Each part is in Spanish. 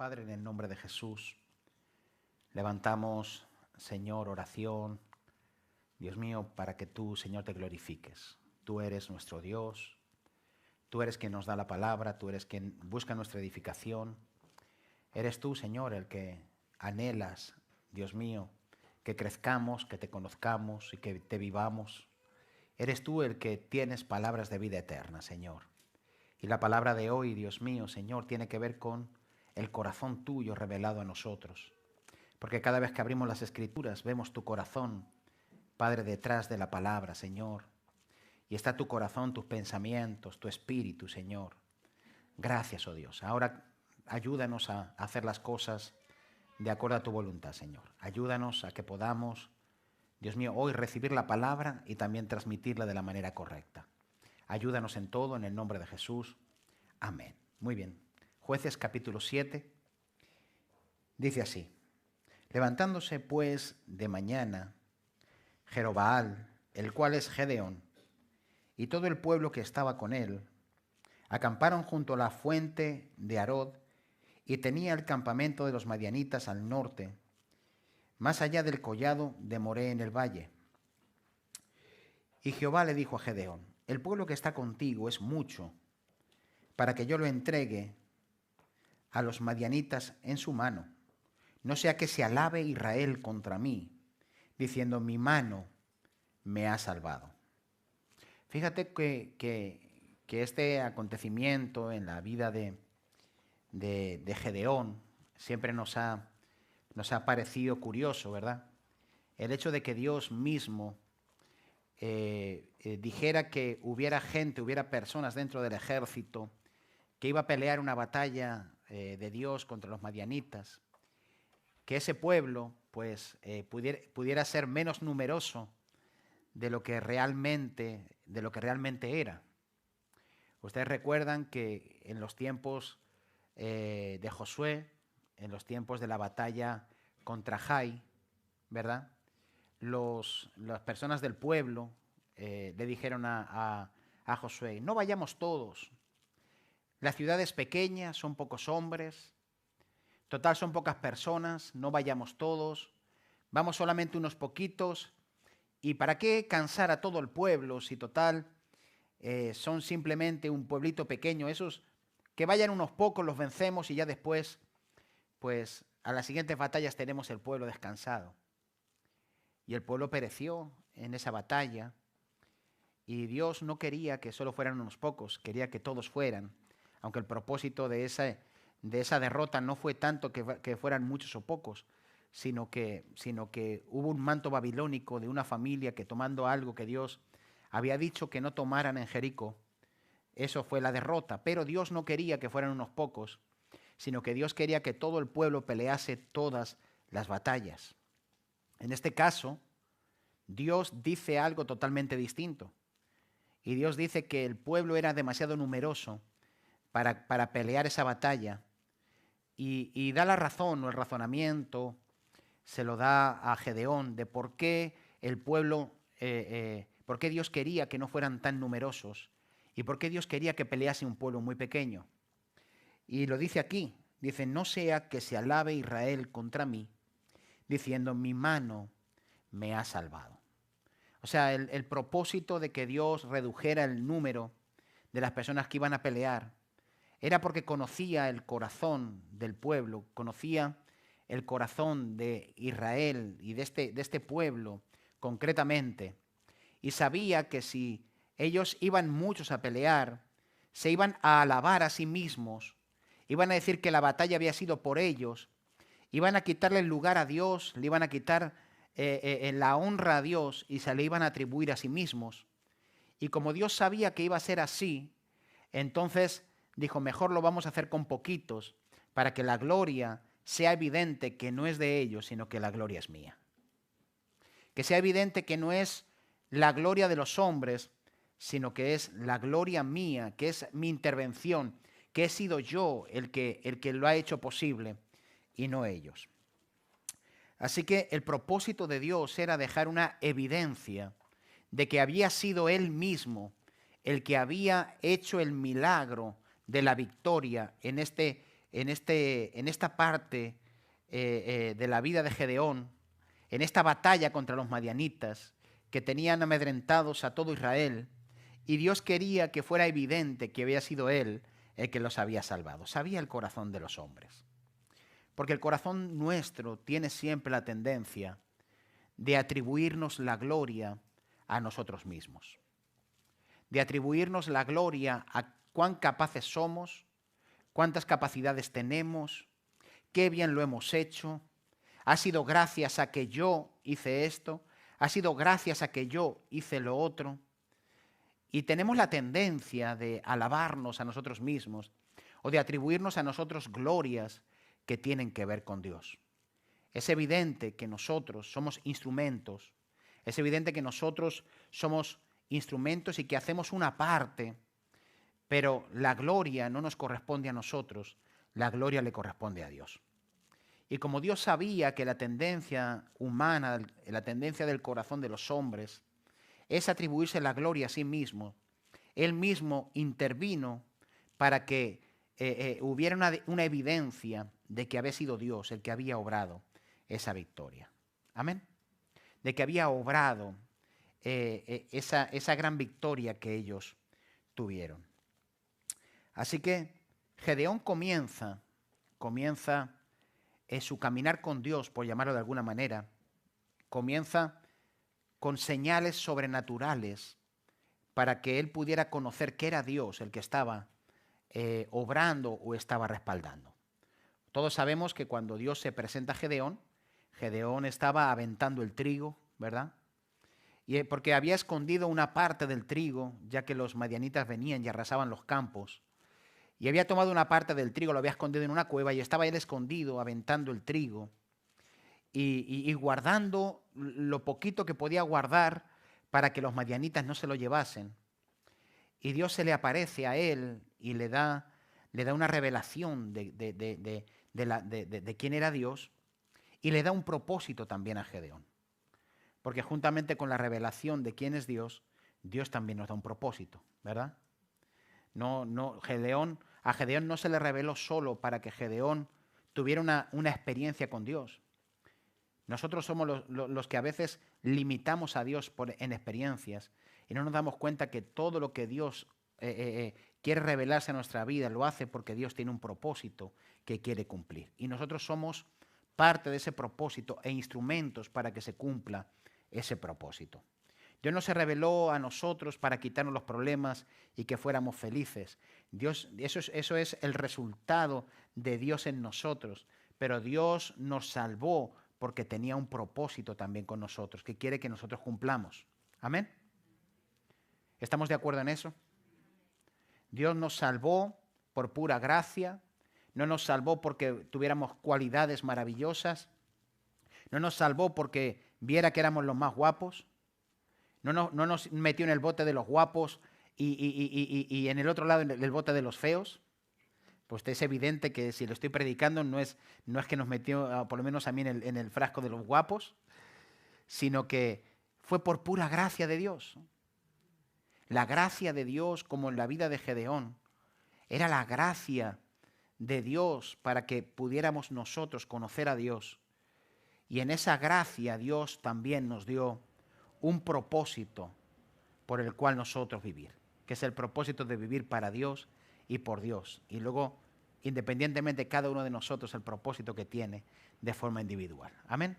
Padre, en el nombre de Jesús, levantamos, Señor, oración, Dios mío, para que tú, Señor, te glorifiques. Tú eres nuestro Dios, tú eres quien nos da la palabra, tú eres quien busca nuestra edificación. Eres tú, Señor, el que anhelas, Dios mío, que crezcamos, que te conozcamos y que te vivamos. Eres tú el que tienes palabras de vida eterna, Señor. Y la palabra de hoy, Dios mío, Señor, tiene que ver con el corazón tuyo revelado a nosotros. Porque cada vez que abrimos las Escrituras vemos tu corazón, Padre, detrás de la palabra, Señor. Y está tu corazón, tus pensamientos, tu espíritu, Señor. Gracias, oh Dios. Ahora ayúdanos a hacer las cosas de acuerdo a tu voluntad, Señor. Ayúdanos a que podamos, Dios mío, hoy recibir la palabra y también transmitirla de la manera correcta. Ayúdanos en todo, en el nombre de Jesús. Amén. Muy bien. Jueces capítulo 7 dice así: levantándose pues de mañana, Jerobaal, el cual es Gedeón, y todo el pueblo que estaba con él, acamparon junto a la fuente de Arod, y tenía el campamento de los madianitas al norte, más allá del collado de Moré en el valle. Y Jehová le dijo a Gedeón: el pueblo que está contigo es mucho, para que yo lo entregue a los madianitas en su mano. No sea que se alabe Israel contra mí, diciendo: mi mano me ha salvado. Fíjate que este acontecimiento en la vida de Gedeón siempre nos ha parecido curioso, ¿verdad? El hecho de que Dios mismo dijera que hubiera gente, hubiera personas dentro del ejército que iba a pelear una batalla de Dios contra los madianitas, que ese pueblo pues pudiera ser menos numeroso de lo que realmente era. Ustedes recuerdan que en los tiempos de Josué, en los tiempos de la batalla contra Jai, ¿verdad? Las personas del pueblo le dijeron a Josué: no vayamos todos. La ciudad es pequeña, son pocos hombres. Total, son pocas personas, no vayamos todos. Vamos solamente unos poquitos. ¿Y para qué cansar a todo el pueblo si total son simplemente un pueblito pequeño? Esos que vayan unos pocos, los vencemos y ya después, pues a las siguientes batallas tenemos el pueblo descansado. Y el pueblo pereció en esa batalla. Y Dios no quería que solo fueran unos pocos, quería que todos fueran. Aunque el propósito de esa derrota no fue tanto que fueran muchos o pocos, sino que hubo un manto babilónico de una familia que, tomando algo que Dios había dicho que no tomaran en Jericó, eso fue la derrota. Pero Dios no quería que fueran unos pocos, sino que Dios quería que todo el pueblo pelease todas las batallas. En este caso, Dios dice algo totalmente distinto. Y Dios dice que el pueblo era demasiado numeroso para pelear esa batalla. Y da la razón o el razonamiento, se lo da a Gedeón de por qué el pueblo, por qué Dios quería que no fueran tan numerosos y por qué Dios quería que pelease un pueblo muy pequeño. Y lo dice aquí, dice: no sea que se alabe Israel contra mí, diciendo: mi mano me ha salvado. O sea, el propósito de que Dios redujera el número de las personas que iban a pelear era porque conocía el corazón del pueblo, conocía el corazón de Israel y de este pueblo concretamente, y sabía que si ellos iban muchos a pelear, se iban a alabar a sí mismos, iban a decir que la batalla había sido por ellos, iban a quitarle el lugar a Dios, le iban a quitar la honra a Dios y se le iban a atribuir a sí mismos. Y como Dios sabía que iba a ser así, entonces dijo: mejor lo vamos a hacer con poquitos, para que la gloria sea evidente que no es de ellos, sino que la gloria es mía. Que sea evidente que no es la gloria de los hombres, sino que es la gloria mía, que es mi intervención, que he sido yo el que lo ha hecho posible y no ellos. Así que el propósito de Dios era dejar una evidencia de que había sido Él mismo el que había hecho el milagro de la victoria en este en esta parte de la vida de Gedeón, en esta batalla contra los madianitas que tenían amedrentados a todo Israel, y Dios quería que fuera evidente que había sido Él el que los había salvado. Sabía el corazón de los hombres. Porque el corazón nuestro tiene siempre la tendencia de atribuirnos la gloria a nosotros mismos. De atribuirnos la gloria a cuán capaces somos, cuántas capacidades tenemos, qué bien lo hemos hecho. Ha sido gracias a que yo hice esto, ha sido gracias a que yo hice lo otro. Y tenemos la tendencia de alabarnos a nosotros mismos o de atribuirnos a nosotros glorias que tienen que ver con Dios. Es evidente que nosotros somos instrumentos, es evidente que nosotros somos instrumentos y que hacemos una parte, pero la gloria no nos corresponde a nosotros, la gloria le corresponde a Dios. Y como Dios sabía que la tendencia humana, la tendencia del corazón de los hombres, es atribuirse la gloria a sí mismo, Él mismo intervino para que hubiera una evidencia de que había sido Dios el que había obrado esa victoria. Amén. De que había obrado esa gran victoria que ellos tuvieron. Así que Gedeón comienza su caminar con Dios, por llamarlo de alguna manera, comienza con señales sobrenaturales para que él pudiera conocer que era Dios el que estaba obrando o estaba respaldando. Todos sabemos que cuando Dios se presenta a Gedeón, Gedeón estaba aventando el trigo, ¿verdad? Y porque había escondido una parte del trigo, ya que los madianitas venían y arrasaban los campos. Y había tomado una parte del trigo, lo había escondido en una cueva y estaba él escondido aventando el trigo y guardando lo poquito que podía guardar para que los madianitas no se lo llevasen. Y Dios se le aparece a él y le da una revelación de quién era Dios y le da un propósito también a Gedeón. Porque juntamente con la revelación de quién es Dios, Dios también nos da un propósito, ¿verdad? A Gedeón no se le reveló solo para que Gedeón tuviera una experiencia con Dios. Nosotros somos los que a veces limitamos a Dios en experiencias y no nos damos cuenta que todo lo que Dios quiere revelarse a nuestra vida lo hace porque Dios tiene un propósito que quiere cumplir. Y nosotros somos parte de ese propósito e instrumentos para que se cumpla ese propósito. Dios no se reveló a nosotros para quitarnos los problemas y que fuéramos felices. Eso es el resultado de Dios en nosotros. Pero Dios nos salvó porque tenía un propósito también con nosotros, que quiere que nosotros cumplamos. ¿Amén? ¿Estamos de acuerdo en eso? Dios nos salvó por pura gracia. No nos salvó porque tuviéramos cualidades maravillosas. No nos salvó porque viera que éramos los más guapos. No nos metió en el bote de los guapos y en el otro lado en el bote de los feos. Pues es evidente que si lo estoy predicando no es que nos metió, por lo menos a mí, en el frasco de los guapos, sino que fue por pura gracia de Dios. La gracia de Dios, como en la vida de Gedeón, era la gracia de Dios para que pudiéramos nosotros conocer a Dios. Y en esa gracia Dios también nos dio un propósito por el cual nosotros vivir, que es el propósito de vivir para Dios y por Dios. Y luego, independientemente cada uno de nosotros, el propósito que tiene de forma individual. Amén.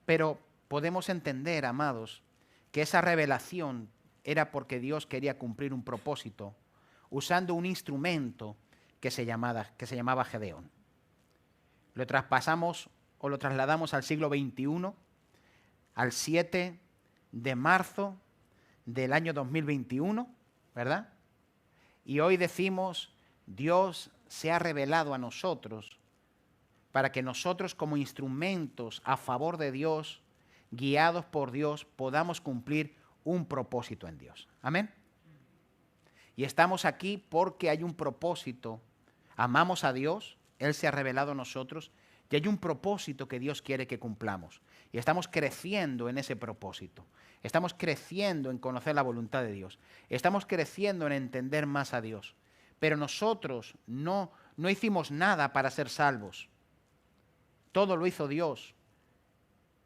Pero podemos entender, amados, que esa revelación era porque Dios quería cumplir un propósito usando un instrumento que se llamaba Gedeón. Lo traspasamos o lo trasladamos al siglo XXI, al 7 de marzo del año 2021, ¿verdad? Y hoy decimos, Dios se ha revelado a nosotros para que nosotros como instrumentos a favor de Dios, guiados por Dios, podamos cumplir un propósito en Dios. Amén. Y estamos aquí porque hay un propósito. Amamos a Dios, Él se ha revelado a nosotros y hay un propósito que Dios quiere que cumplamos. Y estamos creciendo en ese propósito. Estamos creciendo en conocer la voluntad de Dios. Estamos creciendo en entender más a Dios. Pero nosotros no no hicimos nada para ser salvos. Todo lo hizo Dios.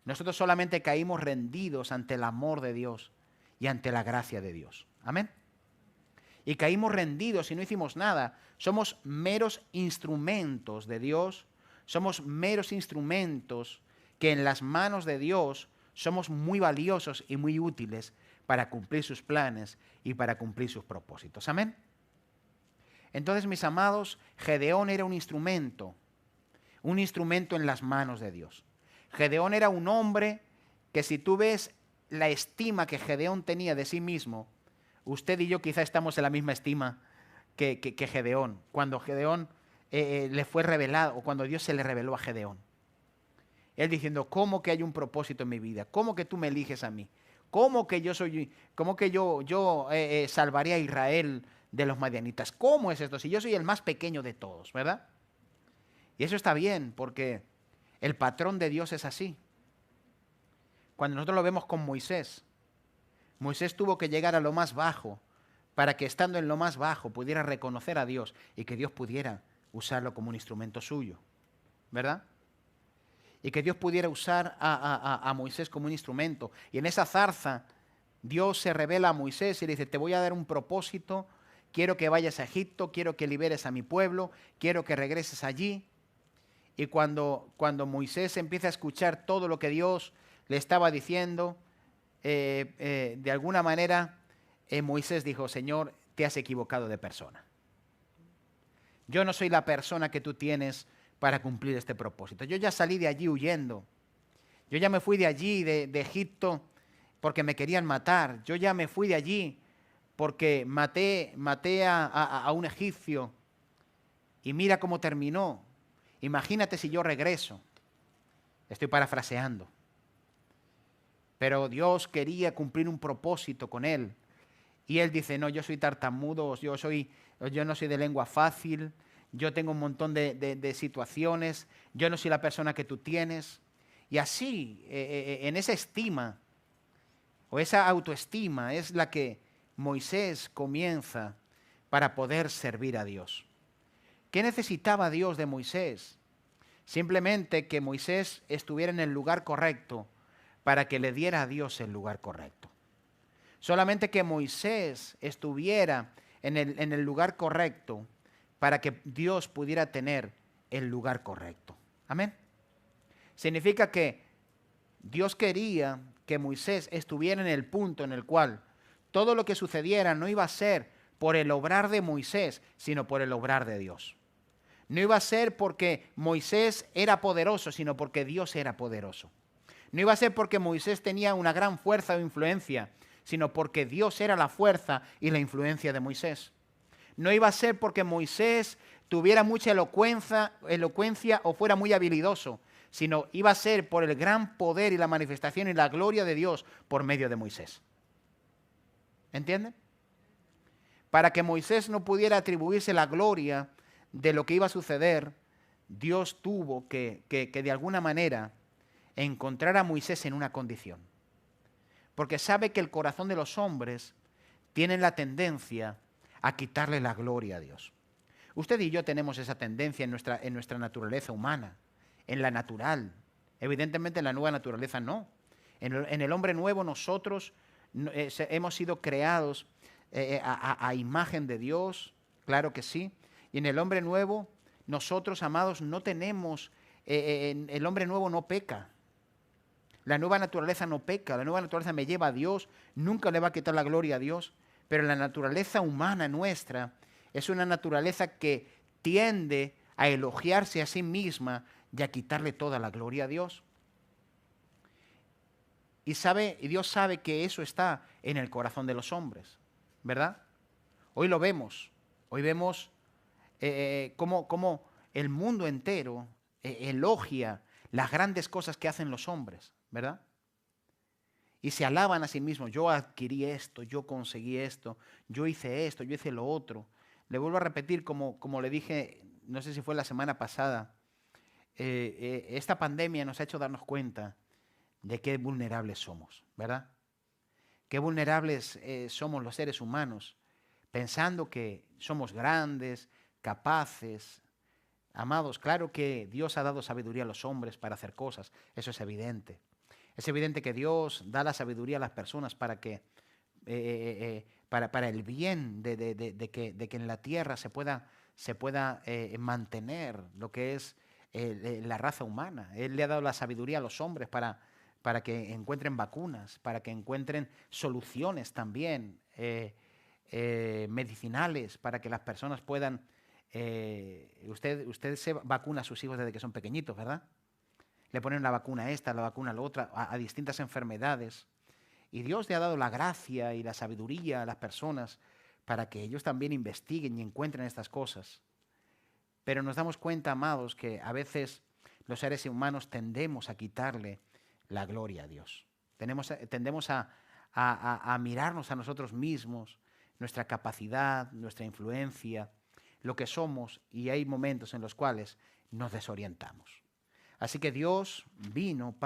Nosotros solamente caímos rendidos ante el amor de Dios y ante la gracia de Dios. Amén. Y caímos rendidos y no hicimos nada. Somos meros instrumentos de Dios. Somos meros instrumentos que en las manos de Dios somos muy valiosos y muy útiles para cumplir sus planes y para cumplir sus propósitos. Amén. Entonces, mis amados, Gedeón era un instrumento en las manos de Dios. Gedeón era un hombre que, si tú ves la estima que Gedeón tenía de sí mismo, usted y yo quizá estamos en la misma estima que Gedeón, cuando Gedeón le fue revelado, o cuando Dios se le reveló a Gedeón. Él diciendo, ¿cómo que hay un propósito en mi vida? ¿Cómo que tú me eliges a mí? ¿Cómo que yo salvaré a Israel de los madianitas? ¿Cómo es esto? Si yo soy el más pequeño de todos, ¿verdad? Y eso está bien, porque el patrón de Dios es así. Cuando nosotros lo vemos con Moisés, Moisés tuvo que llegar a lo más bajo para que, estando en lo más bajo, pudiera reconocer a Dios y que Dios pudiera usarlo como un instrumento suyo, ¿verdad? Y que Dios pudiera usar a Moisés como un instrumento. Y en esa zarza, Dios se revela a Moisés y le dice, te voy a dar un propósito, quiero que vayas a Egipto, quiero que liberes a mi pueblo, quiero que regreses allí. Y cuando Moisés empieza a escuchar todo lo que Dios le estaba diciendo, de alguna manera Moisés dijo, Señor, te has equivocado de persona. Yo no soy la persona que tú tienes para cumplir este propósito. Yo ya salí de allí huyendo. Yo ya me fui de allí, de Egipto, porque me querían matar. Yo ya me fui de allí porque maté a un egipcio. Y mira cómo terminó. Imagínate si yo regreso. Estoy parafraseando. Pero Dios quería cumplir un propósito con él. Y él dice, no, yo soy tartamudo, yo no soy de lengua fácil, yo tengo un montón de situaciones, yo no soy la persona que tú tienes. Y así, en esa estima o esa autoestima es la que Moisés comienza para poder servir a Dios. ¿Qué necesitaba Dios de Moisés? Simplemente que Moisés estuviera en el lugar correcto para que le diera a Dios el lugar correcto. Solamente que Moisés estuviera en el lugar correcto para que Dios pudiera tener el lugar correcto. Amén. Significa que Dios quería que Moisés estuviera en el punto en el cual todo lo que sucediera no iba a ser por el obrar de Moisés, sino por el obrar de Dios. No iba a ser porque Moisés era poderoso, sino porque Dios era poderoso. No iba a ser porque Moisés tenía una gran fuerza o influencia, sino porque Dios era la fuerza y la influencia de Moisés. No iba a ser porque Moisés tuviera mucha elocuencia o fuera muy habilidoso, sino iba a ser por el gran poder y la manifestación y la gloria de Dios por medio de Moisés. ¿Entienden? Para que Moisés no pudiera atribuirse la gloria de lo que iba a suceder, Dios tuvo que de alguna manera encontrar a Moisés en una condición. Porque sabe que el corazón de los hombres tiene la tendencia a quitarle la gloria a Dios. Usted y yo tenemos esa tendencia en nuestra naturaleza humana, en la natural. Evidentemente en la nueva naturaleza no. En el hombre nuevo nosotros hemos sido creados a imagen de Dios, claro que sí. Y en el hombre nuevo nosotros, amados, no tenemos, el hombre nuevo no peca. La nueva naturaleza no peca, la nueva naturaleza me lleva a Dios, nunca le va a quitar la gloria a Dios, pero la naturaleza humana nuestra es una naturaleza que tiende a elogiarse a sí misma y a quitarle toda la gloria a Dios. Y Dios sabe que eso está en el corazón de los hombres, ¿verdad? Hoy lo vemos, hoy vemos cómo el mundo entero elogia las grandes cosas que hacen los hombres, ¿verdad? Y se alaban a sí mismos. Yo adquirí esto, yo conseguí esto, yo hice lo otro. Le vuelvo a repetir, como le dije, no sé si fue la semana pasada, esta pandemia nos ha hecho darnos cuenta de qué vulnerables somos, ¿verdad? Qué vulnerables somos los seres humanos, pensando que somos grandes, capaces, Amados, claro que Dios ha dado sabiduría a los hombres para hacer cosas, eso es evidente. Es evidente que Dios da la sabiduría a las personas para que, para el bien de que en la tierra se pueda mantener lo que es la raza humana. Él le ha dado la sabiduría a los hombres para que encuentren vacunas, para que encuentren soluciones también medicinales, para que las personas puedan... usted se vacuna a sus hijos desde que son pequeñitos, ¿verdad? Le ponen la vacuna esta, la vacuna la otra, a distintas enfermedades. Y Dios le ha dado la gracia y la sabiduría a las personas para que ellos también investiguen y encuentren estas cosas. Pero nos damos cuenta, amados, que a veces los seres humanos tendemos a quitarle la gloria a Dios. Tendemos a mirarnos a nosotros mismos, nuestra capacidad, nuestra influencia, lo que somos, y hay momentos en los cuales nos desorientamos. Así que Dios vino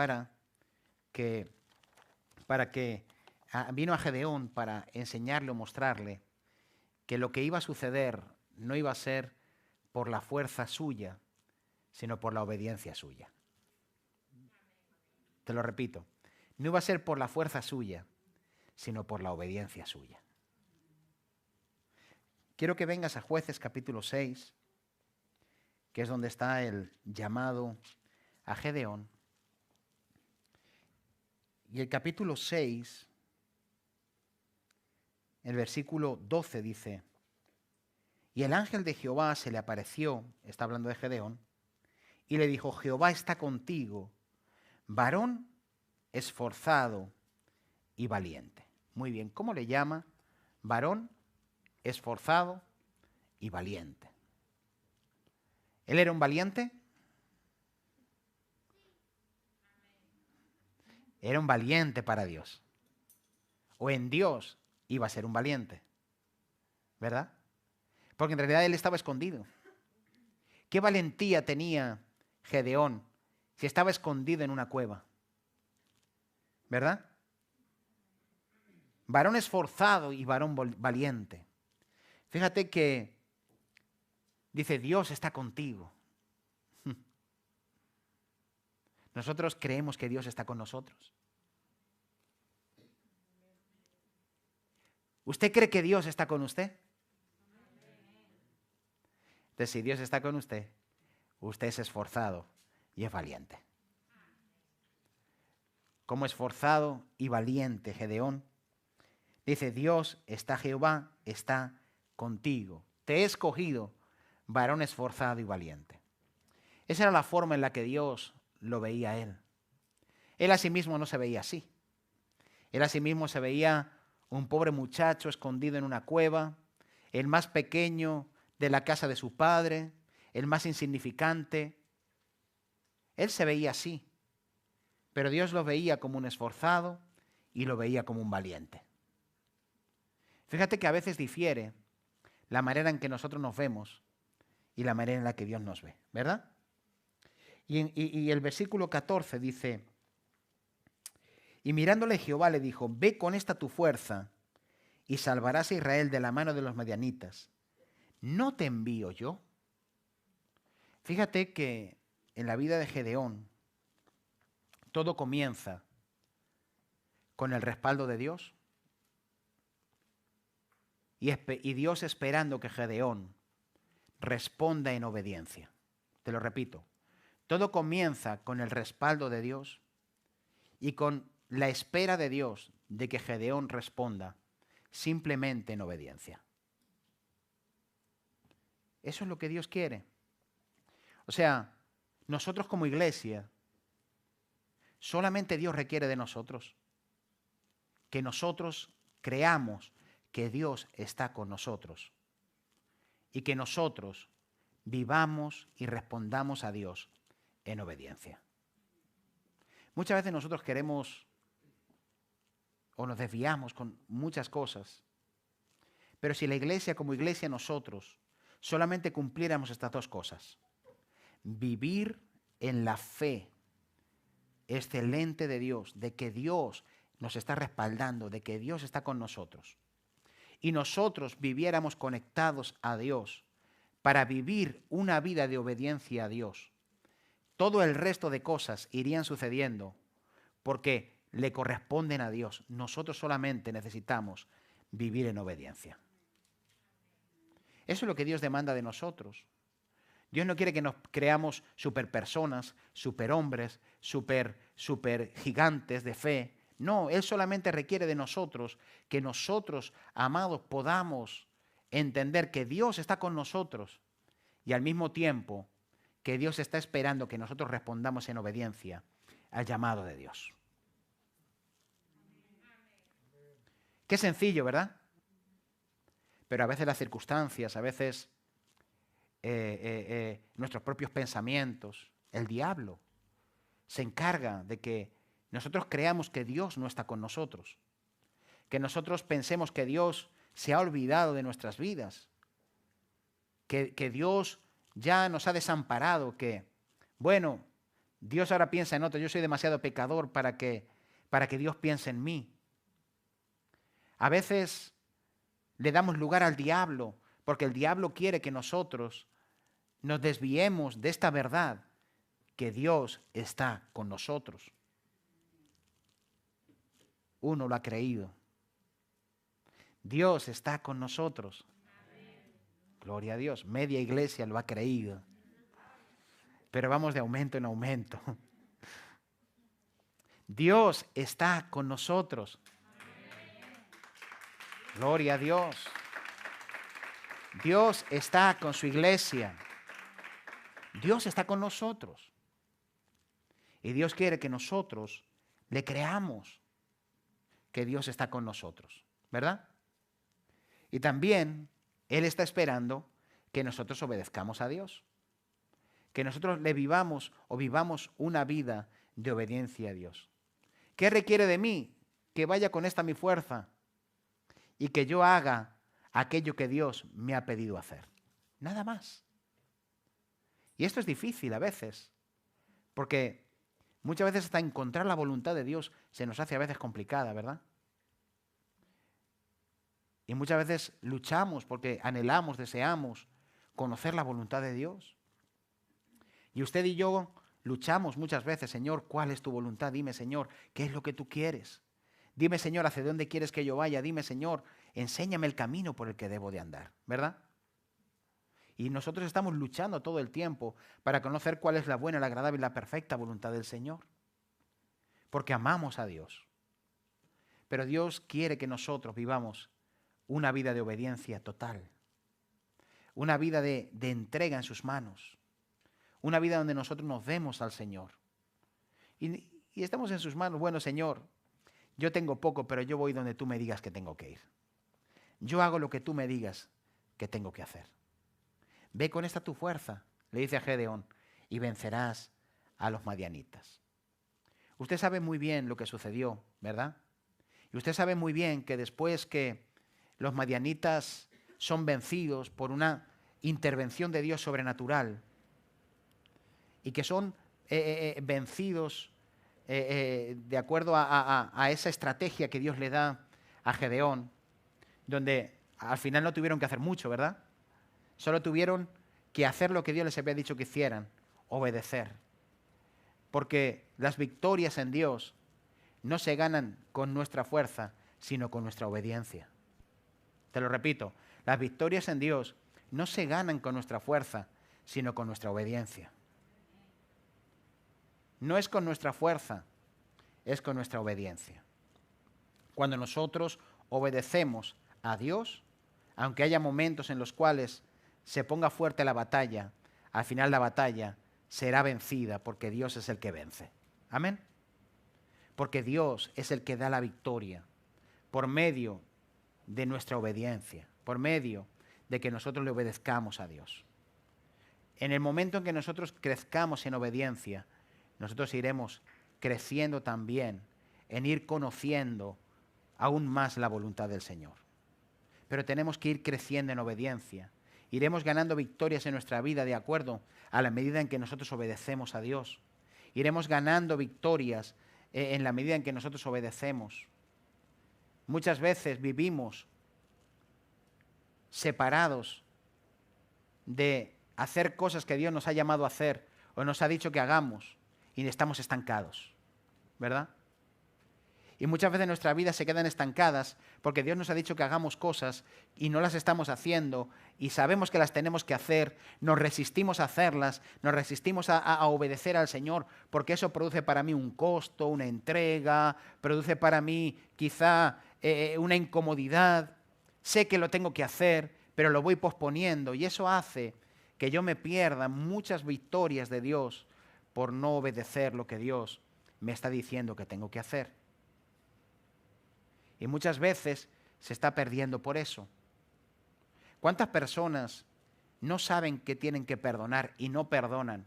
vino a Gedeón para enseñarle o mostrarle que lo que iba a suceder no iba a ser por la fuerza suya, sino por la obediencia suya. Te lo repito, no iba a ser por la fuerza suya, sino por la obediencia suya. Quiero que vengas a Jueces capítulo 6, que es donde está el llamado a Gedeón. Y el capítulo 6, el versículo 12 dice: y el ángel de Jehová se le apareció, está hablando de Gedeón, y le dijo: Jehová está contigo, varón esforzado y valiente. Muy bien, ¿cómo le llama? Varón esforzado y valiente. ¿Él era un valiente? Era un valiente para Dios. O en Dios iba a ser un valiente. ¿Verdad? Porque en realidad él estaba escondido. ¿Qué valentía tenía Gedeón si estaba escondido en una cueva? ¿Verdad? Varón esforzado y varón valiente. Fíjate que dice: Dios está contigo. Nosotros creemos que Dios está con nosotros. ¿Usted cree que Dios está con usted? Entonces, si Dios está con usted, usted es esforzado y es valiente. Como esforzado y valiente Gedeón, dice: Dios está, Jehová está contigo. Te he escogido, varón esforzado y valiente. Esa era la forma en la que Dios lo veía a él. Él a sí mismo no se veía así. Él a sí mismo se veía un pobre muchacho escondido en una cueva, el más pequeño de la casa de su padre, el más insignificante. Él se veía así, pero Dios lo veía como un esforzado y lo veía como un valiente. Fíjate que a veces difiere la manera en que nosotros nos vemos y la manera en la que Dios nos ve, ¿verdad? Y el versículo 14 dice: y mirándole Jehová le dijo: ve con esta tu fuerza y salvarás a Israel de la mano de los madianitas. ¿No te envío yo? Fíjate que en la vida de Gedeón todo comienza con el respaldo de Dios y Dios esperando que Gedeón responda en obediencia. Te lo repito, todo comienza con el respaldo de Dios y con la espera de Dios de que Gedeón responda simplemente en obediencia. Eso es lo que Dios quiere. O sea, nosotros como iglesia, solamente Dios requiere de nosotros que nosotros creamos que Dios está con nosotros y que nosotros vivamos y respondamos a Dios en obediencia. Muchas veces nosotros queremos o nos desviamos con muchas cosas, pero si la iglesia como iglesia nosotros solamente cumpliéramos estas dos cosas: vivir en la fe excelente de Dios, de que Dios nos está respaldando, de que Dios está con nosotros, y nosotros viviéramos conectados a Dios para vivir una vida de obediencia a Dios, todo el resto de cosas irían sucediendo porque le corresponden a Dios. Nosotros solamente necesitamos vivir en obediencia. Eso es lo que Dios demanda de nosotros. Dios no quiere que nos creamos superpersonas, superhombres, super gigantes de fe. No, Él solamente requiere de nosotros que nosotros, amados, podamos entender que Dios está con nosotros y al mismo tiempo que Dios está esperando que nosotros respondamos en obediencia al llamado de Dios. Qué sencillo, ¿verdad? Pero a veces las circunstancias, a veces nuestros propios pensamientos, el diablo se encarga de que nosotros creamos que Dios no está con nosotros, que nosotros pensemos que Dios se ha olvidado de nuestras vidas, que Dios ya nos ha desamparado, que, bueno, Dios ahora piensa en otro, yo soy demasiado pecador para que Dios piense en mí. A veces le damos lugar al diablo, porque el diablo quiere que nosotros nos desviemos de esta verdad, que Dios está con nosotros. Uno lo ha creído. Dios está con nosotros. Gloria a Dios. Media iglesia lo ha creído. Pero vamos de aumento en aumento. Dios está con nosotros. Gloria a Dios. Dios está con su iglesia. Dios está con nosotros. Y Dios quiere que nosotros le creamos que Dios está con nosotros, ¿verdad? Y también Él está esperando que nosotros obedezcamos a Dios. Que nosotros le vivamos o vivamos una vida de obediencia a Dios. ¿Qué requiere de mí? Que vaya con esta mi fuerza y que yo haga aquello que Dios me ha pedido hacer. Nada más. Y esto es difícil a veces, porque muchas veces hasta encontrar la voluntad de Dios se nos hace a veces complicada, ¿verdad? Y muchas veces luchamos porque anhelamos, deseamos conocer la voluntad de Dios. Y usted y yo luchamos muchas veces, Señor, ¿cuál es tu voluntad? Dime, Señor, ¿qué es lo que tú quieres? Dime, Señor, ¿hacia dónde quieres que yo vaya? Dime, Señor, enséñame el camino por el que debo de andar, ¿verdad? Y nosotros estamos luchando todo el tiempo para conocer cuál es la buena, la agradable y la perfecta voluntad del Señor. Porque amamos a Dios. Pero Dios quiere que nosotros vivamos una vida de obediencia total. Una vida de entrega en sus manos. Una vida donde nosotros nos demos al Señor. Y estamos en sus manos. Bueno, Señor, yo tengo poco, pero yo voy donde tú me digas que tengo que ir. Yo hago lo que tú me digas que tengo que hacer. Ve con esta tu fuerza, le dice a Gedeón, y vencerás a los madianitas. Usted sabe muy bien lo que sucedió, ¿verdad? Y usted sabe muy bien que después que los madianitas son vencidos por una intervención de Dios sobrenatural y que son vencidos de acuerdo a esa estrategia que Dios le da a Gedeón, donde al final no tuvieron que hacer mucho, ¿verdad? Solo tuvieron que hacer lo que Dios les había dicho que hicieran, obedecer. Porque las victorias en Dios no se ganan con nuestra fuerza, sino con nuestra obediencia. Te lo repito, las victorias en Dios no se ganan con nuestra fuerza, sino con nuestra obediencia. No es con nuestra fuerza, es con nuestra obediencia. Cuando nosotros obedecemos a Dios, aunque haya momentos en los cuales se ponga fuerte la batalla, al final la batalla será vencida porque Dios es el que vence. Amén. Porque Dios es el que da la victoria por medio de nuestra obediencia, por medio de que nosotros le obedezcamos a Dios. En el momento en que nosotros crezcamos en obediencia, nosotros iremos creciendo también en ir conociendo aún más la voluntad del Señor. Pero tenemos que ir creciendo en obediencia. Iremos ganando victorias en nuestra vida de acuerdo a la medida en que nosotros obedecemos a Dios. Iremos ganando victorias en la medida en que nosotros obedecemos. Muchas veces vivimos separados de hacer cosas que Dios nos ha llamado a hacer o nos ha dicho que hagamos y estamos estancados, ¿verdad? Y muchas veces nuestras vidas se quedan estancadas porque Dios nos ha dicho que hagamos cosas y no las estamos haciendo y sabemos que las tenemos que hacer, nos resistimos a hacerlas, nos resistimos a obedecer al Señor porque eso produce para mí un costo, una entrega, produce para mí quizá una incomodidad. Sé que lo tengo que hacer, pero lo voy posponiendo y eso hace que yo me pierda muchas victorias de Dios por no obedecer lo que Dios me está diciendo que tengo que hacer. Y muchas veces se está perdiendo por eso. ¿Cuántas personas no saben que tienen que perdonar y no perdonan?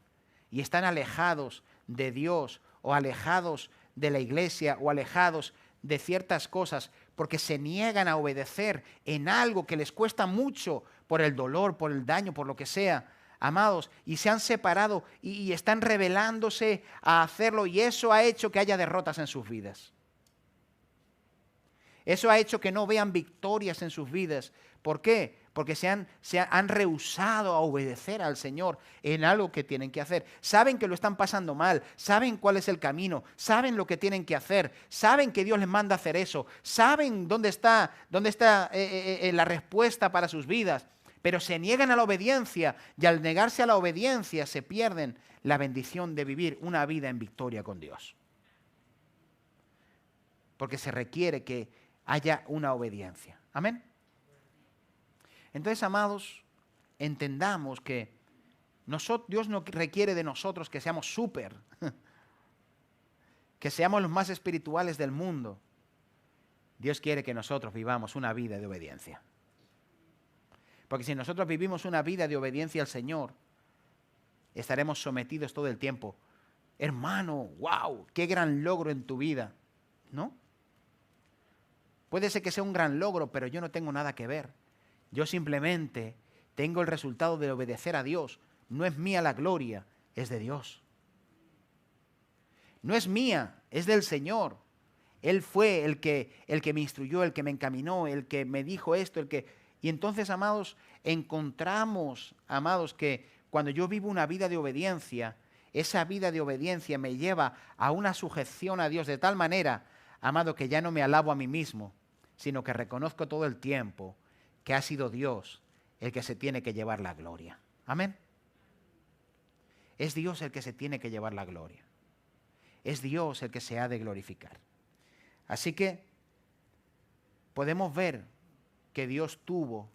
Y están alejados de Dios o alejados de la iglesia o alejados de ciertas cosas porque se niegan a obedecer en algo que les cuesta mucho por el dolor, por el daño, por lo que sea. Amados, y se han separado y están rebelándose a hacerlo y eso ha hecho que haya derrotas en sus vidas. Eso ha hecho que no vean victorias en sus vidas. ¿Por qué? Porque se han rehusado a obedecer al Señor en algo que tienen que hacer. Saben que lo están pasando mal, saben cuál es el camino, saben lo que tienen que hacer, saben que Dios les manda a hacer eso, saben dónde está la respuesta para sus vidas, pero se niegan a la obediencia y al negarse a la obediencia se pierden la bendición de vivir una vida en victoria con Dios. Porque se requiere que haya una obediencia. Amén. Entonces, amados, entendamos que Dios no requiere de nosotros que seamos súper, que seamos los más espirituales del mundo. Dios quiere que nosotros vivamos una vida de obediencia. Porque si nosotros vivimos una vida de obediencia al Señor, estaremos sometidos todo el tiempo. Hermano, wow, qué gran logro en tu vida, ¿no? Puede ser que sea un gran logro, pero yo no tengo nada que ver. Yo simplemente tengo el resultado de obedecer a Dios. No es mía la gloria, es de Dios. No es mía, es del Señor. Él fue el que me instruyó, el que me encaminó, el que me dijo esto, Y entonces, amados, encontramos, amados, que cuando yo vivo una vida de obediencia, esa vida de obediencia me lleva a una sujeción a Dios de tal manera, amado, que ya no me alabo a mí mismo, sino que reconozco todo el tiempo que ha sido Dios el que se tiene que llevar la gloria. Amén. Es Dios el que se tiene que llevar la gloria. Es Dios el que se ha de glorificar. Así que podemos ver que Dios tuvo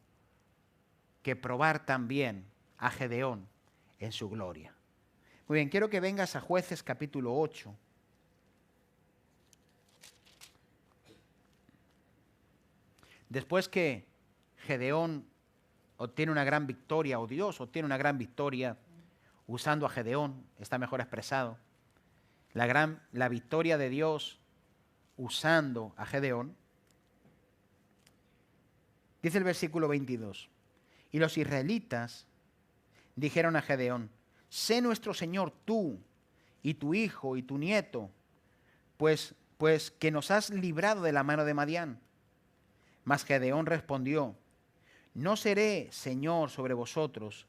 que probar también a Gedeón en su gloria. Muy bien, quiero que vengas a Jueces capítulo 8. Después que Gedeón obtiene una gran victoria, o Dios obtiene una gran victoria usando a Gedeón, está mejor expresado, la victoria de Dios usando a Gedeón, dice el versículo 22, y los israelitas dijeron a Gedeón, sé nuestro Señor tú, y tu hijo, y tu nieto, pues que nos has librado de la mano de Madián. Mas Gedeón respondió, no seré señor sobre vosotros,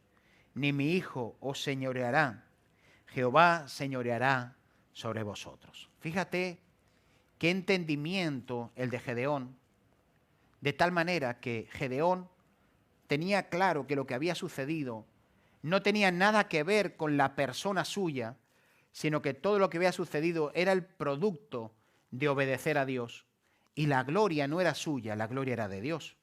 ni mi hijo os señoreará. Jehová señoreará sobre vosotros. Fíjate qué entendimiento el de Gedeón, de tal manera que Gedeón tenía claro que lo que había sucedido no tenía nada que ver con la persona suya, sino que todo lo que había sucedido era el producto de obedecer a Dios. Y la gloria no era suya, la gloria era de Dios.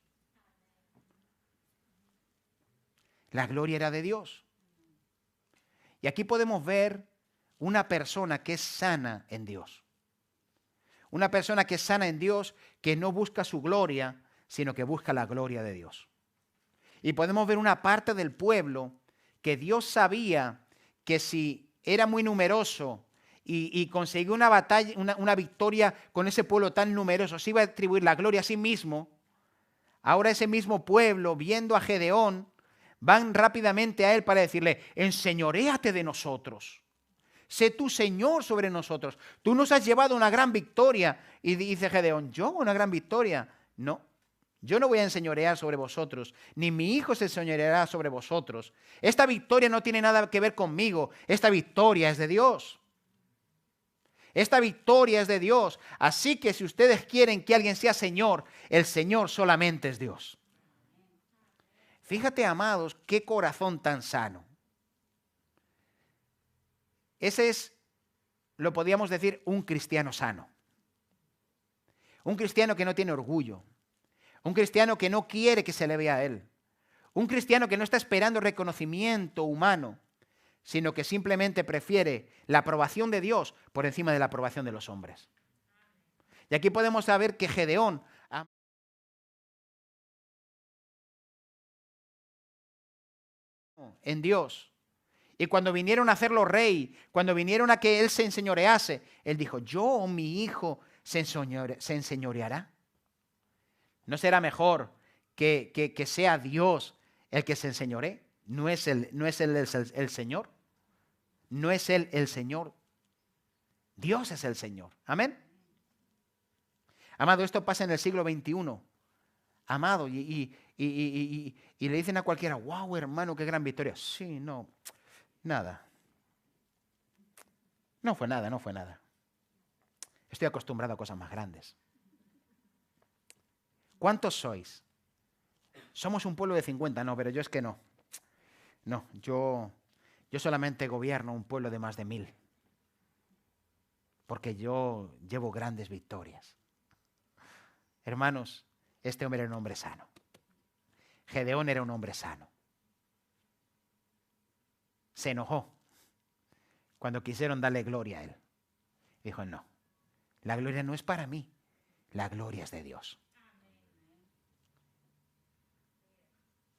La gloria era de Dios. Y aquí podemos ver una persona que es sana en Dios. Una persona que es sana en Dios, que no busca su gloria, sino que busca la gloria de Dios. Y podemos ver una parte del pueblo que Dios sabía que si era muy numeroso y consiguió una batalla, una victoria con ese pueblo tan numeroso, se iba a atribuir la gloria a sí mismo. Ahora ese mismo pueblo, viendo a Gedeón, van rápidamente a él para decirle, enseñoréate de nosotros. Sé tú Señor sobre nosotros. Tú nos has llevado una gran victoria. Y dice Gedeón, ¿yo una gran victoria? No, Yo no voy a enseñorear sobre vosotros, ni mi hijo se enseñoreará sobre vosotros. Esta victoria no tiene nada que ver conmigo. Esta victoria es de Dios. Esta victoria es de Dios. Así que si ustedes quieren que alguien sea Señor, el Señor solamente es Dios. Fíjate, amados, qué corazón tan sano. Ese es, lo podríamos decir, un cristiano sano. Un cristiano que no tiene orgullo. Un cristiano que no quiere que se le vea a él. Un cristiano que no está esperando reconocimiento humano, sino que simplemente prefiere la aprobación de Dios por encima de la aprobación de los hombres. Y aquí podemos saber que Gedeón en Dios. Y cuando vinieron a hacerlo rey, cuando vinieron a que él se enseñorease, él dijo, yo o mi hijo se enseñoreará. ¿No será mejor que sea Dios el que se enseñoree? ¿No es él el Señor? ¿No es Él el Señor? Dios es el Señor. Amén. Amado, esto pasa en el siglo XXI. Amado, y le dicen a cualquiera, wow, hermano, qué gran victoria. Sí, no, nada. No fue nada, no fue nada. Estoy acostumbrado a cosas más grandes. ¿Cuántos sois? Somos un pueblo de 50, no, pero yo es que no. No, yo solamente gobierno un pueblo de más de 1000. Porque yo llevo grandes victorias. Hermanos, este hombre era un hombre sano. Gedeón era un hombre sano. Se enojó cuando quisieron darle gloria a él. Dijo, no, la gloria no es para mí, la gloria es de Dios.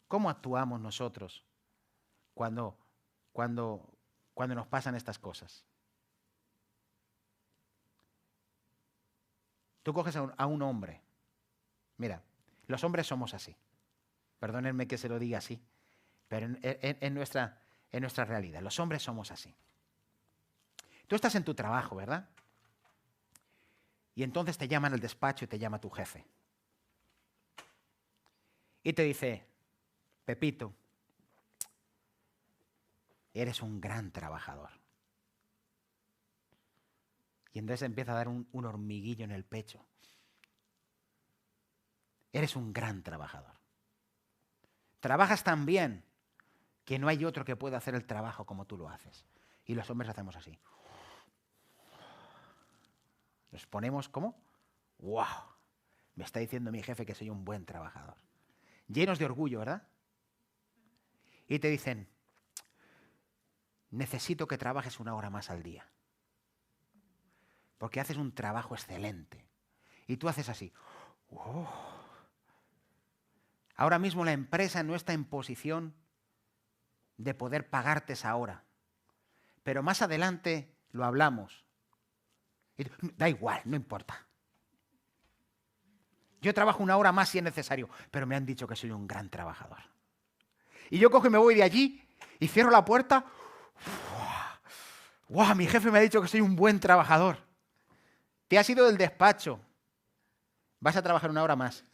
¿Cómo actuamos nosotros cuando nos pasan estas cosas? Tú coges a un hombre. Mira, los hombres somos así. Perdónenme que se lo diga así, pero en nuestra realidad, los hombres somos así. Tú estás en tu trabajo, ¿verdad? Y entonces te llaman al despacho y te llama tu jefe. Y te dice, Pepito, eres un gran trabajador. Y entonces empieza a dar un hormiguillo en el pecho. Eres un gran trabajador. Trabajas tan bien que no hay otro que pueda hacer el trabajo como tú lo haces. Y los hombres hacemos así. Nos ponemos como, ¡wow! Me está diciendo mi jefe que soy un buen trabajador. Llenos de orgullo, ¿verdad? Y te dicen, necesito que trabajes 1 hora más al día. Porque haces un trabajo excelente. Y tú haces así. ¡Oh! Ahora mismo la empresa no está en posición de poder pagarte esa hora. Pero más adelante lo hablamos. Y tú, da igual, no importa. Yo trabajo 1 hora más si es necesario, pero me han dicho que soy un gran trabajador. Y yo cojo y me voy de allí y cierro la puerta. ¡Wow! Mi jefe me ha dicho que soy un buen trabajador. Te has ido del despacho. Vas a trabajar 1 hora más.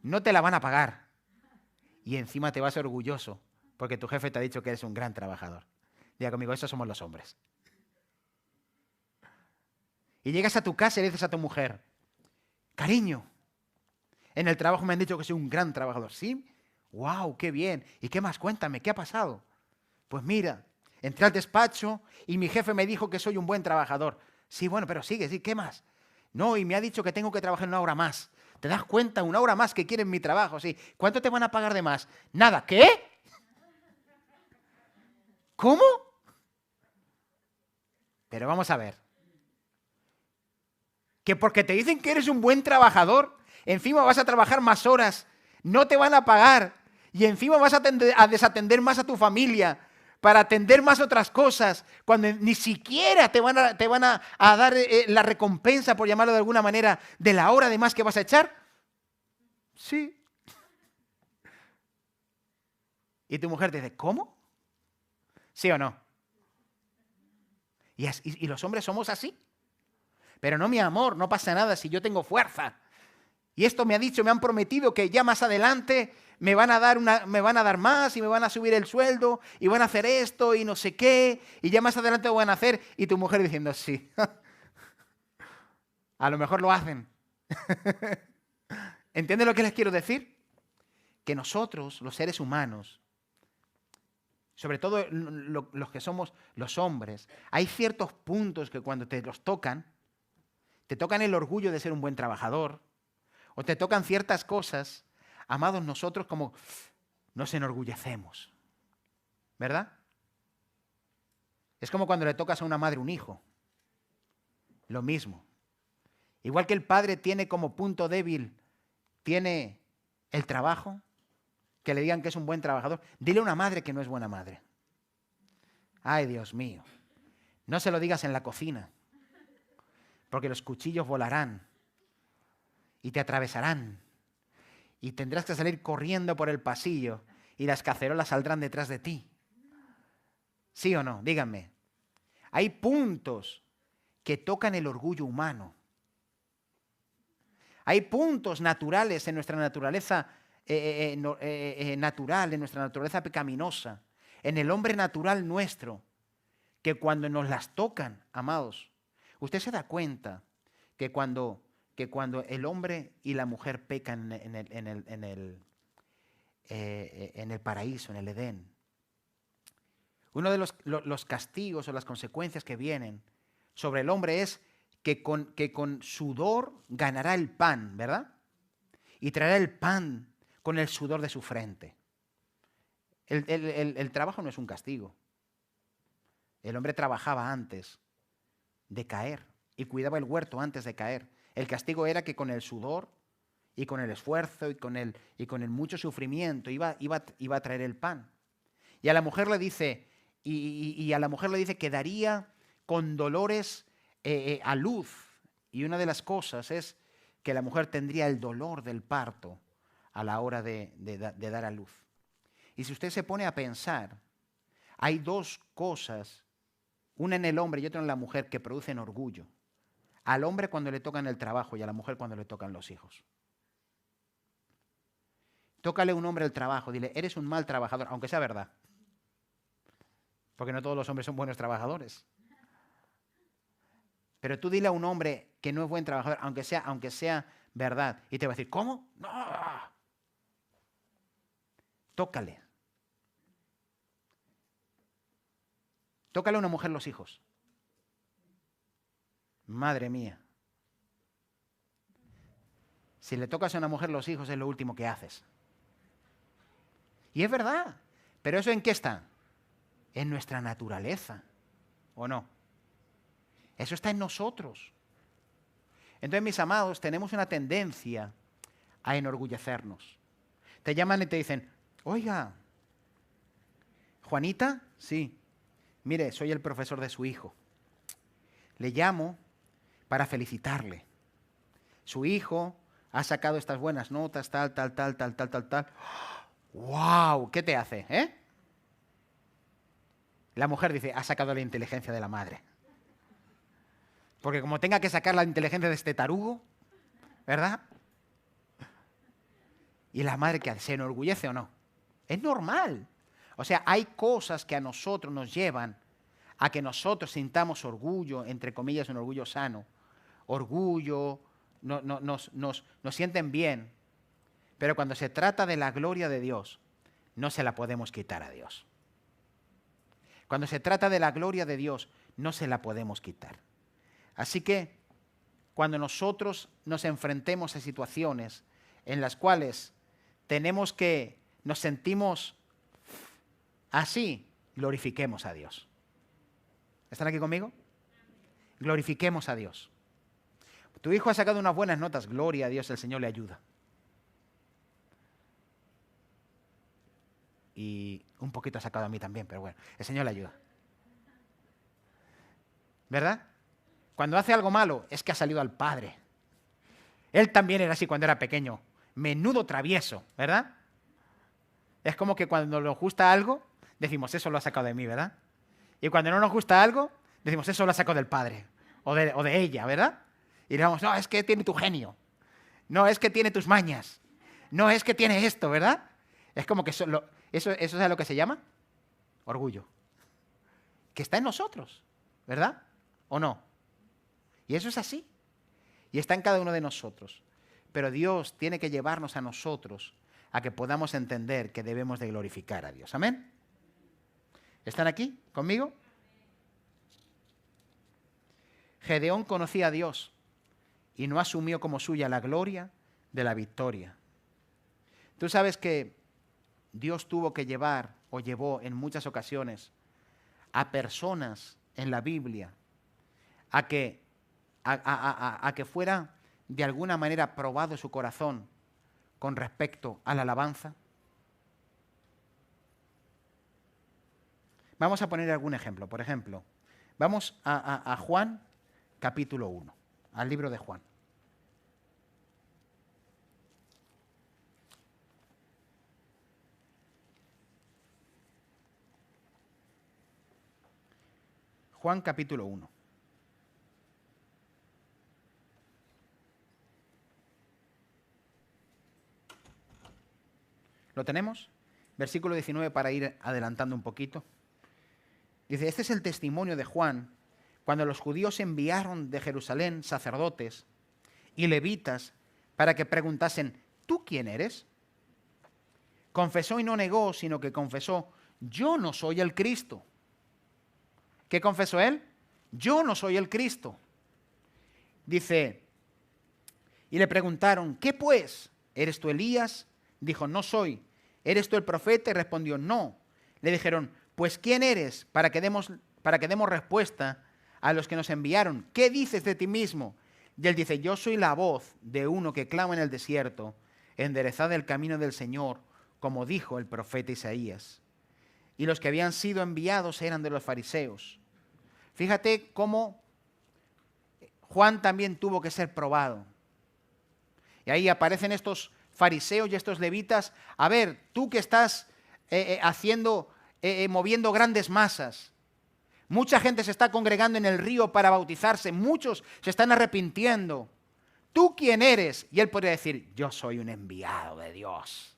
No te la van a pagar. Y encima te vas orgulloso porque tu jefe te ha dicho que eres un gran trabajador. Diga conmigo, esos somos los hombres. Y llegas a tu casa y le dices a tu mujer, cariño, en el trabajo me han dicho que soy un gran trabajador. ¿Sí? ¡Wow! ¡Qué bien! ¿Y qué más? Cuéntame, ¿qué ha pasado? Pues mira, entré al despacho y mi jefe me dijo que soy un buen trabajador. Sí, bueno, pero sigue, sí, ¿qué más? No, y me ha dicho que tengo que trabajar 1 hora más. ¿Te das cuenta? 1 hora más que quieren mi trabajo, sí. ¿Cuánto te van a pagar de más? Nada. ¿Qué? ¿Cómo? Pero vamos a ver. Que porque te dicen que eres un buen trabajador, encima vas a trabajar más horas, no te van a pagar y encima vas a desatender más a tu familia para atender más otras cosas, cuando ni siquiera te van a dar la recompensa, por llamarlo de alguna manera, de la hora de más que vas a echar. Sí. Y tu mujer te dice, ¿cómo? ¿Sí o no? Y los hombres somos así. Pero no, mi amor, no pasa nada si yo tengo fuerza. Y esto me han prometido que ya más adelante me van a dar más y me van a subir el sueldo y van a hacer esto y no sé qué y ya más adelante lo van a hacer. Y tu mujer diciendo, sí, a lo mejor lo hacen. ¿Entiendes lo que les quiero decir? Que nosotros, los seres humanos, sobre todo los que somos los hombres, hay ciertos puntos que cuando te los tocan, te tocan el orgullo de ser un buen trabajador, o te tocan ciertas cosas, amados, nosotros como nos enorgullecemos, ¿verdad? Es como cuando le tocas a una madre un hijo, lo mismo. Igual que el padre tiene como punto débil, tiene el trabajo, que le digan que es un buen trabajador, dile a una madre que no es buena madre. Ay, Dios mío, no se lo digas en la cocina, porque los cuchillos volarán y te atravesarán y tendrás que salir corriendo por el pasillo y las cacerolas saldrán detrás de ti. ¿Sí o no? Díganme. Hay puntos que tocan el orgullo humano. Hay puntos naturales en nuestra naturaleza natural, en nuestra naturaleza pecaminosa, en el hombre natural nuestro, que cuando nos las tocan, amados, usted se da cuenta que cuando el hombre y la mujer pecan en el paraíso, en el Edén, uno de los castigos o las consecuencias que vienen sobre el hombre es que con sudor ganará el pan, ¿verdad? Y traerá el pan con el sudor de su frente. El trabajo no es un castigo. El hombre trabajaba antes de caer y cuidaba el huerto antes de caer. El castigo era que con el sudor y con el esfuerzo y con el mucho sufrimiento iba a traer el pan. Y a la mujer le dice, que daría con dolores a luz. Y una de las cosas es que la mujer tendría el dolor del parto a la hora de dar a luz. Y si usted se pone a pensar, hay dos cosas, una en el hombre y otra en la mujer, que producen orgullo. Al hombre cuando le tocan el trabajo y a la mujer cuando le tocan los hijos. Tócale a un hombre el trabajo, dile, eres un mal trabajador, aunque sea verdad. Porque no todos los hombres son buenos trabajadores. Pero tú dile a un hombre que no es buen trabajador, aunque sea verdad, y te va a decir, ¿cómo? No. Tócale. Tócale a una mujer los hijos. Madre mía. Si le tocas a una mujer los hijos es lo último que haces. Y es verdad. ¿Pero eso en qué está? En nuestra naturaleza. ¿O no? Eso está en nosotros. Entonces, mis amados, tenemos una tendencia a enorgullecernos. Te llaman y te dicen, oiga, ¿Juanita? Sí. Mire, soy el profesor de su hijo. Le llamo para felicitarle. Su hijo ha sacado estas buenas notas, tal. ¡Wow! ¿Qué te hace? La mujer dice, ha sacado la inteligencia de la madre. Porque como tenga que sacar la inteligencia de este tarugo, ¿verdad? Y la madre, ¿qué hace? ¿Se enorgullece o no? Es normal. O sea, hay cosas que a nosotros nos llevan a que nosotros sintamos orgullo, entre comillas, un orgullo sano. Orgullo, nos sienten bien. Pero cuando se trata de la gloria de Dios, no se la podemos quitar a Dios. Cuando se trata de la gloria de Dios, no se la podemos quitar. Así que, cuando nosotros nos enfrentemos a situaciones en las cuales nos sentimos así, glorifiquemos a Dios. ¿Están aquí conmigo? Glorifiquemos a Dios. Tu hijo ha sacado unas buenas notas, gloria a Dios, el Señor le ayuda. Y un poquito ha sacado a mí también, pero bueno, el Señor le ayuda. ¿Verdad? Cuando hace algo malo, es que ha salido al Padre. Él también era así cuando era pequeño. Menudo travieso, ¿verdad? Es como que cuando nos gusta algo, decimos, eso lo ha sacado de mí, ¿verdad? Y cuando no nos gusta algo, decimos, eso lo ha sacado del Padre o de ella, ¿verdad? Y digamos, no, es que tiene tu genio. No es que tiene tus mañas. No es que tiene esto, ¿verdad? Es como que eso es lo que se llama orgullo. Que está en nosotros, ¿verdad? ¿O no? Y eso es así. Y está en cada uno de nosotros. Pero Dios tiene que llevarnos a nosotros a que podamos entender que debemos de glorificar a Dios. ¿Amén? ¿Están aquí conmigo? Gedeón conocía a Dios y no asumió como suya la gloria de la victoria. Tú sabes que Dios tuvo que llevar o llevó en muchas ocasiones a personas en la Biblia a que fuera de alguna manera probado su corazón con respecto a la alabanza. Vamos a poner algún ejemplo. Por ejemplo, vamos a Juan capítulo 1, al libro de Juan. Juan capítulo 1. ¿Lo tenemos? Versículo 19 para ir adelantando un poquito. Dice, este es el testimonio de Juan cuando los judíos enviaron de Jerusalén sacerdotes y levitas para que preguntasen, ¿tú quién eres? Confesó y no negó, sino que confesó, yo no soy el Cristo. ¿Qué confesó él? Yo no soy el Cristo. Dice, y le preguntaron, ¿qué pues? ¿Eres tú Elías? Dijo, no soy. ¿Eres tú el profeta? Y respondió, no. Le dijeron, pues ¿quién eres? Para que demos respuesta a los que nos enviaron. ¿Qué dices de ti mismo? Y él dice, yo soy la voz de uno que clama en el desierto, enderezad el camino del Señor, como dijo el profeta Isaías. Y los que habían sido enviados eran de los fariseos. Fíjate cómo Juan también tuvo que ser probado. aparecen estos fariseos y estos levitas. A ver, tú que estás moviendo grandes masas. Mucha gente se está congregando en el río para bautizarse. Muchos se están arrepintiendo. ¿Tú quién eres? Y él podría decir, yo soy un enviado de Dios.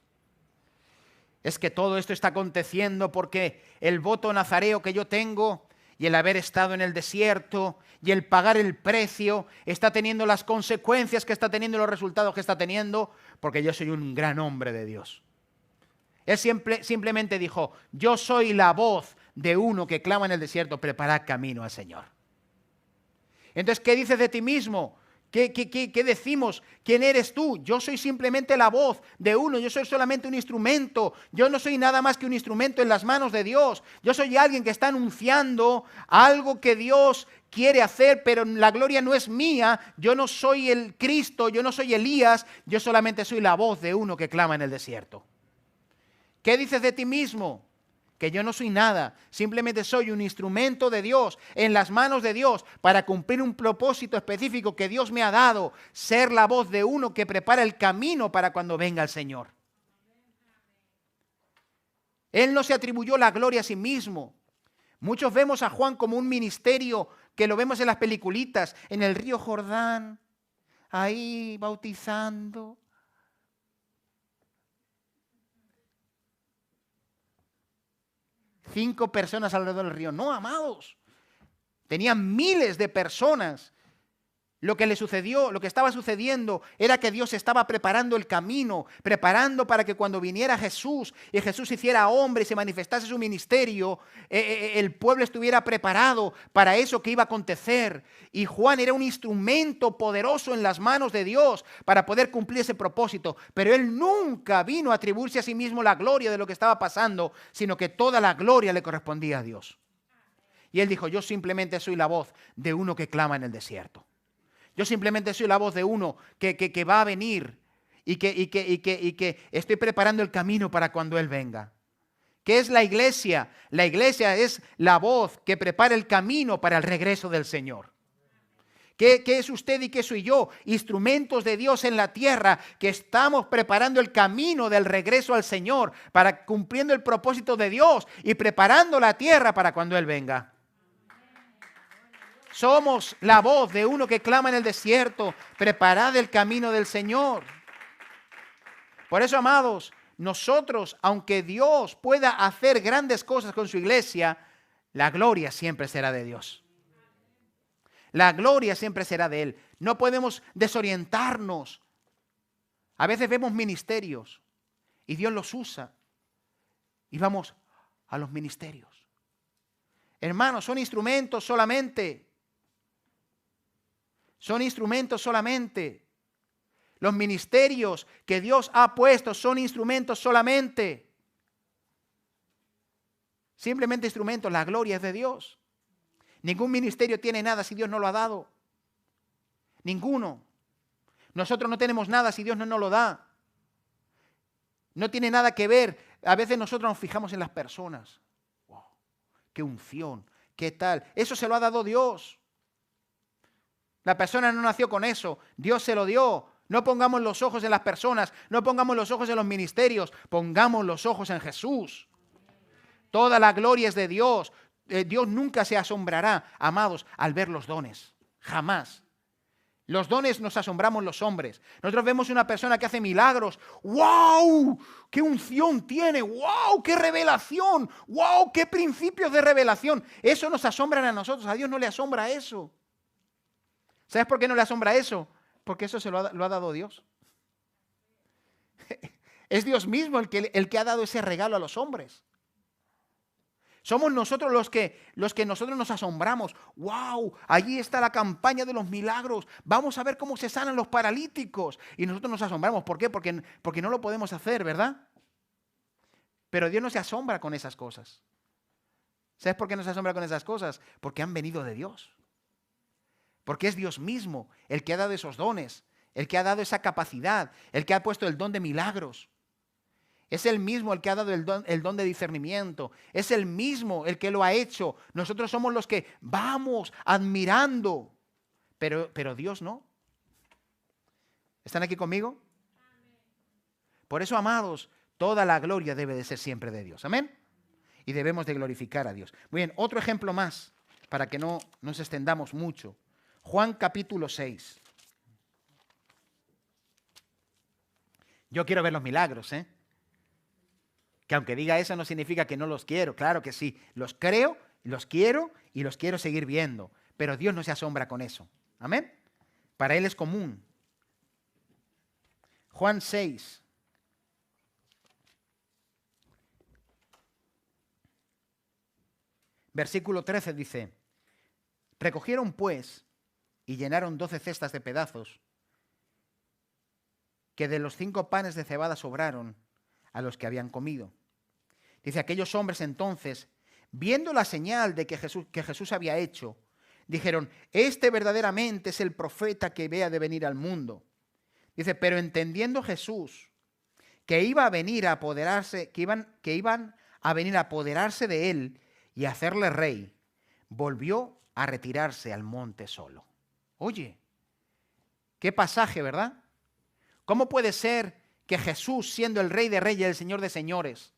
Es que todo esto está aconteciendo porque el voto nazareo que yo tengo y el haber estado en el desierto y el pagar el precio está teniendo las consecuencias que está teniendo, los resultados que está teniendo, porque yo soy un gran hombre de Dios. Él simplemente dijo, yo soy la voz de uno que clama en el desierto, preparad camino al Señor. Entonces, ¿qué dices de ti mismo? ¿Qué decimos? ¿Quién eres tú? Yo soy simplemente la voz de uno, yo soy solamente un instrumento, yo no soy nada más que un instrumento en las manos de Dios, yo soy alguien que está anunciando algo que Dios quiere hacer, pero la gloria no es mía, yo no soy el Cristo, yo no soy Elías, yo solamente soy la voz de uno que clama en el desierto. ¿Qué dices de ti mismo? Que yo no soy nada, simplemente soy un instrumento de Dios, en las manos de Dios, para cumplir un propósito específico que Dios me ha dado, ser la voz de uno que prepara el camino para cuando venga el Señor. Él no se atribuyó la gloria a sí mismo. Muchos vemos a Juan como un ministerio que lo vemos en las peliculitas, en el río Jordán, ahí bautizando. 5 personas alrededor del río. No, amados. Tenían miles de personas. Lo que le sucedió, lo que estaba sucediendo era que Dios estaba preparando el camino, preparando para que cuando viniera Jesús y Jesús se hiciera hombre y se manifestase su ministerio, el pueblo estuviera preparado para eso que iba a acontecer. Y Juan era un instrumento poderoso en las manos de Dios para poder cumplir ese propósito. Pero él nunca vino a atribuirse a sí mismo la gloria de lo que estaba pasando, sino que toda la gloria le correspondía a Dios. Y él dijo, yo simplemente soy la voz de uno que clama en el desierto. Yo simplemente soy la voz de uno que va a venir y que estoy preparando el camino para cuando Él venga. ¿Qué es la iglesia? La iglesia es la voz que prepara el camino para el regreso del Señor. ¿Qué es usted y qué soy yo? Instrumentos de Dios en la tierra que estamos preparando el camino del regreso al Señor, para cumpliendo el propósito de Dios y preparando la tierra para cuando Él venga. Somos la voz de uno que clama en el desierto, preparad el camino del Señor. Por eso, amados, nosotros, aunque Dios pueda hacer grandes cosas con su iglesia, la gloria siempre será de Dios. La gloria siempre será de Él. No podemos desorientarnos. A veces vemos ministerios y Dios los usa y vamos a los ministerios. Hermanos, son instrumentos solamente. Son instrumentos solamente. Los ministerios que Dios ha puesto son instrumentos solamente. Simplemente instrumentos. La gloria es de Dios. Ningún ministerio tiene nada si Dios no lo ha dado. Ninguno. Nosotros no tenemos nada si Dios no nos lo da. No tiene nada que ver. A veces nosotros nos fijamos en las personas. Wow, qué unción, qué tal. Eso se lo ha dado Dios. La persona no nació con eso. Dios se lo dio. No pongamos los ojos en las personas. No pongamos los ojos en los ministerios. Pongamos los ojos en Jesús. Toda la gloria es de Dios. Dios nunca se asombrará, amados, al ver los dones. Jamás. Los dones nos asombramos los hombres. Nosotros vemos una persona que hace milagros. ¡Wow! ¡Qué unción tiene! ¡Wow! ¡Qué revelación! ¡Wow! ¡Qué principios de revelación! Eso nos asombra a nosotros. A Dios no le asombra eso. ¿Sabes por qué no le asombra eso? Porque eso se lo ha dado Dios. Es Dios mismo el que ha dado ese regalo a los hombres. Somos nosotros los que nosotros nos asombramos. ¡Wow! Allí está la campaña de los milagros. Vamos a ver cómo se sanan los paralíticos. Y nosotros nos asombramos. ¿Por qué? Porque no lo podemos hacer, ¿verdad? Pero Dios no se asombra con esas cosas. ¿Sabes por qué no se asombra con esas cosas? Porque han venido de Dios. Porque es Dios mismo el que ha dado esos dones, el que ha dado esa capacidad, el que ha puesto el don de milagros. Es el mismo el que ha dado el don de discernimiento. Es el mismo el que lo ha hecho. Nosotros somos los que vamos admirando. Pero Dios no. ¿Están aquí conmigo? Por eso, amados, toda la gloria debe de ser siempre de Dios. Amén. Y debemos de glorificar a Dios. Muy bien, otro ejemplo más para que no nos extendamos mucho. Juan capítulo 6. Yo quiero ver los milagros, ¿eh? Que aunque diga eso no significa que no los quiero. Claro que sí. Los creo, los quiero y los quiero seguir viendo. Pero Dios no se asombra con eso. Amén. Para Él es común. Juan 6. Versículo 13 dice: recogieron pues y llenaron 12 cestas de pedazos que de los 5 panes de cebada sobraron a los que habían comido. Dice, aquellos hombres entonces, viendo la señal de que Jesús había hecho, dijeron, este verdaderamente es el profeta que vea de venir al mundo. Dice, pero entendiendo Jesús que iba a venir a apoderarse, que iban a venir a apoderarse de él y a hacerle rey, volvió a retirarse al monte solo. Oye, qué pasaje, ¿verdad? ¿Cómo puede ser que Jesús, siendo el Rey de Reyes y el Señor de Señores,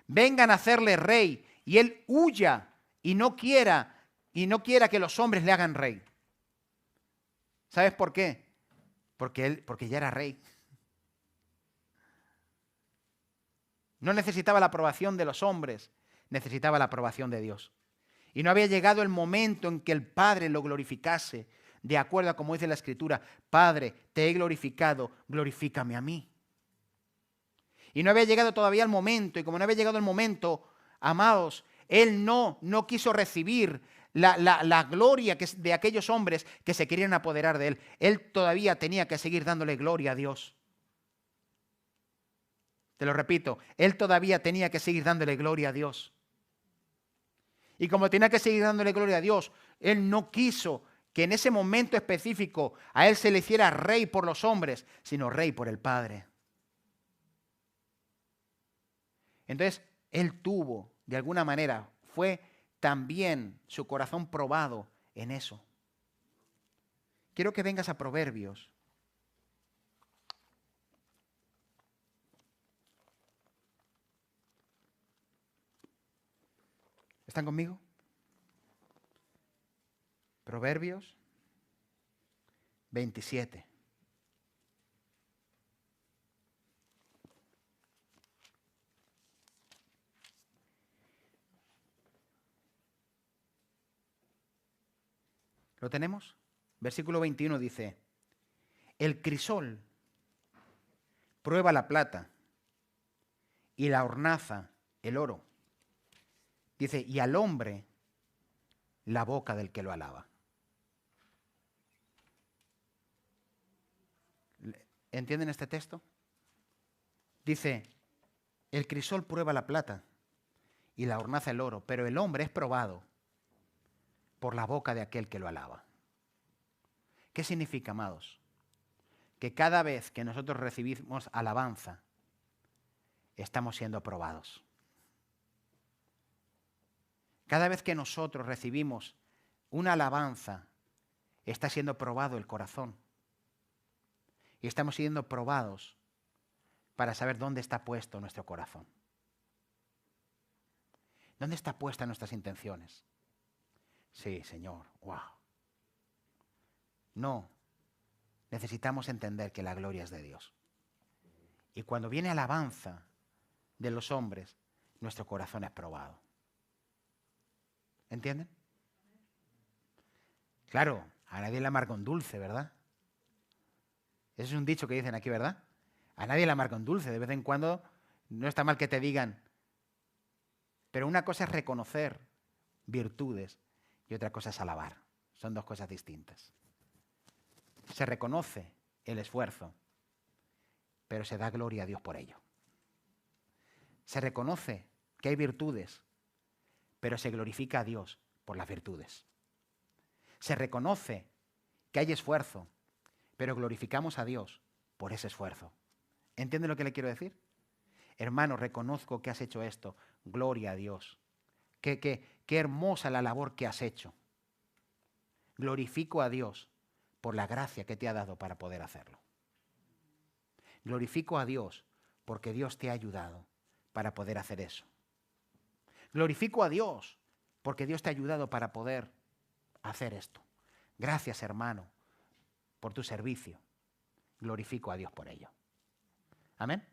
vengan a hacerle rey y él huya y no quiera que los hombres le hagan rey? ¿Sabes por qué? Porque ya era rey. No necesitaba la aprobación de los hombres, necesitaba la aprobación de Dios. Y no había llegado el momento en que el Padre lo glorificase, de acuerdo a como dice la Escritura, Padre, te he glorificado, glorifícame a mí. Y no había llegado todavía el momento, y como no había llegado el momento, amados, Él no quiso recibir la gloria de aquellos hombres que se querían apoderar de Él. Él todavía tenía que seguir dándole gloria a Dios. Te lo repito, Él todavía tenía que seguir dándole gloria a Dios. Y como tenía que seguir dándole gloria a Dios, Él no quiso que en ese momento específico a Él se le hiciera rey por los hombres, sino rey por el Padre. Entonces, Él tuvo, de alguna manera, fue también su corazón probado en eso. Quiero que vengas a Proverbios. ¿Están conmigo? Proverbios 27. ¿Lo tenemos? Versículo 21 dice, el crisol prueba la plata y la hornaza el oro. Dice, y al hombre la boca del que lo alaba. ¿Entienden este texto? Dice, el crisol prueba la plata y la hornaza el oro, pero el hombre es probado por la boca de aquel que lo alaba. ¿Qué significa, amados? Que cada vez que nosotros recibimos alabanza, estamos siendo probados. Cada vez que nosotros recibimos una alabanza, está siendo probado el corazón. Y estamos siendo probados para saber dónde está puesto nuestro corazón. ¿Dónde está puestas nuestras intenciones? Sí, Señor, wow. No, necesitamos entender que la gloria es de Dios. Y cuando viene alabanza de los hombres, nuestro corazón es probado. ¿Entienden? Claro, a nadie le amarga un dulce, ¿verdad? Ese es un dicho que dicen aquí, ¿verdad? A nadie le amarga un dulce. De vez en cuando no está mal que te digan. Pero una cosa es reconocer virtudes y otra cosa es alabar. Son dos cosas distintas. Se reconoce el esfuerzo, pero se da gloria a Dios por ello. Se reconoce que hay virtudes, pero se glorifica a Dios por las virtudes. Se reconoce que hay esfuerzo, pero glorificamos a Dios por ese esfuerzo. ¿Entiende lo que le quiero decir? Hermano, reconozco que has hecho esto. Gloria a Dios. Qué hermosa la labor que has hecho. Glorifico a Dios por la gracia que te ha dado para poder hacerlo. Glorifico a Dios porque Dios te ha ayudado para poder hacer eso. Glorifico a Dios porque Dios te ha ayudado para poder hacer esto. Gracias, hermano, por tu servicio. Glorifico a Dios por ello. Amén.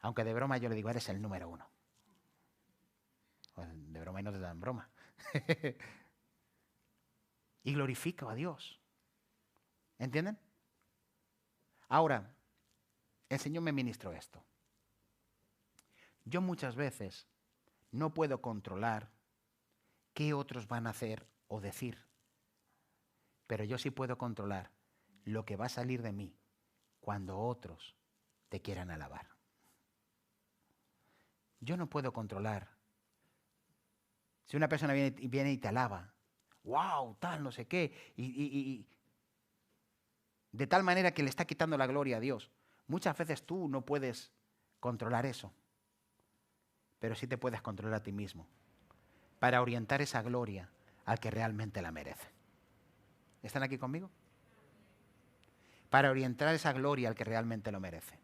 Aunque de broma yo le digo, eres el número uno. Pues de broma y no te dan broma. Y glorifico a Dios. ¿Entienden? Ahora, el Señor me ministró esto. Yo muchas veces no puedo controlar qué otros van a hacer o decir. Pero yo sí puedo controlar lo que va a salir de mí cuando otros te quieran alabar. Yo no puedo controlar. Si una persona viene y te alaba, wow, tal, no sé qué, y de tal manera que le está quitando la gloria a Dios. Muchas veces tú no puedes controlar eso, pero sí te puedes controlar a ti mismo para orientar esa gloria al que realmente la merece. ¿Están aquí conmigo? Para orientar esa gloria al que realmente lo merece.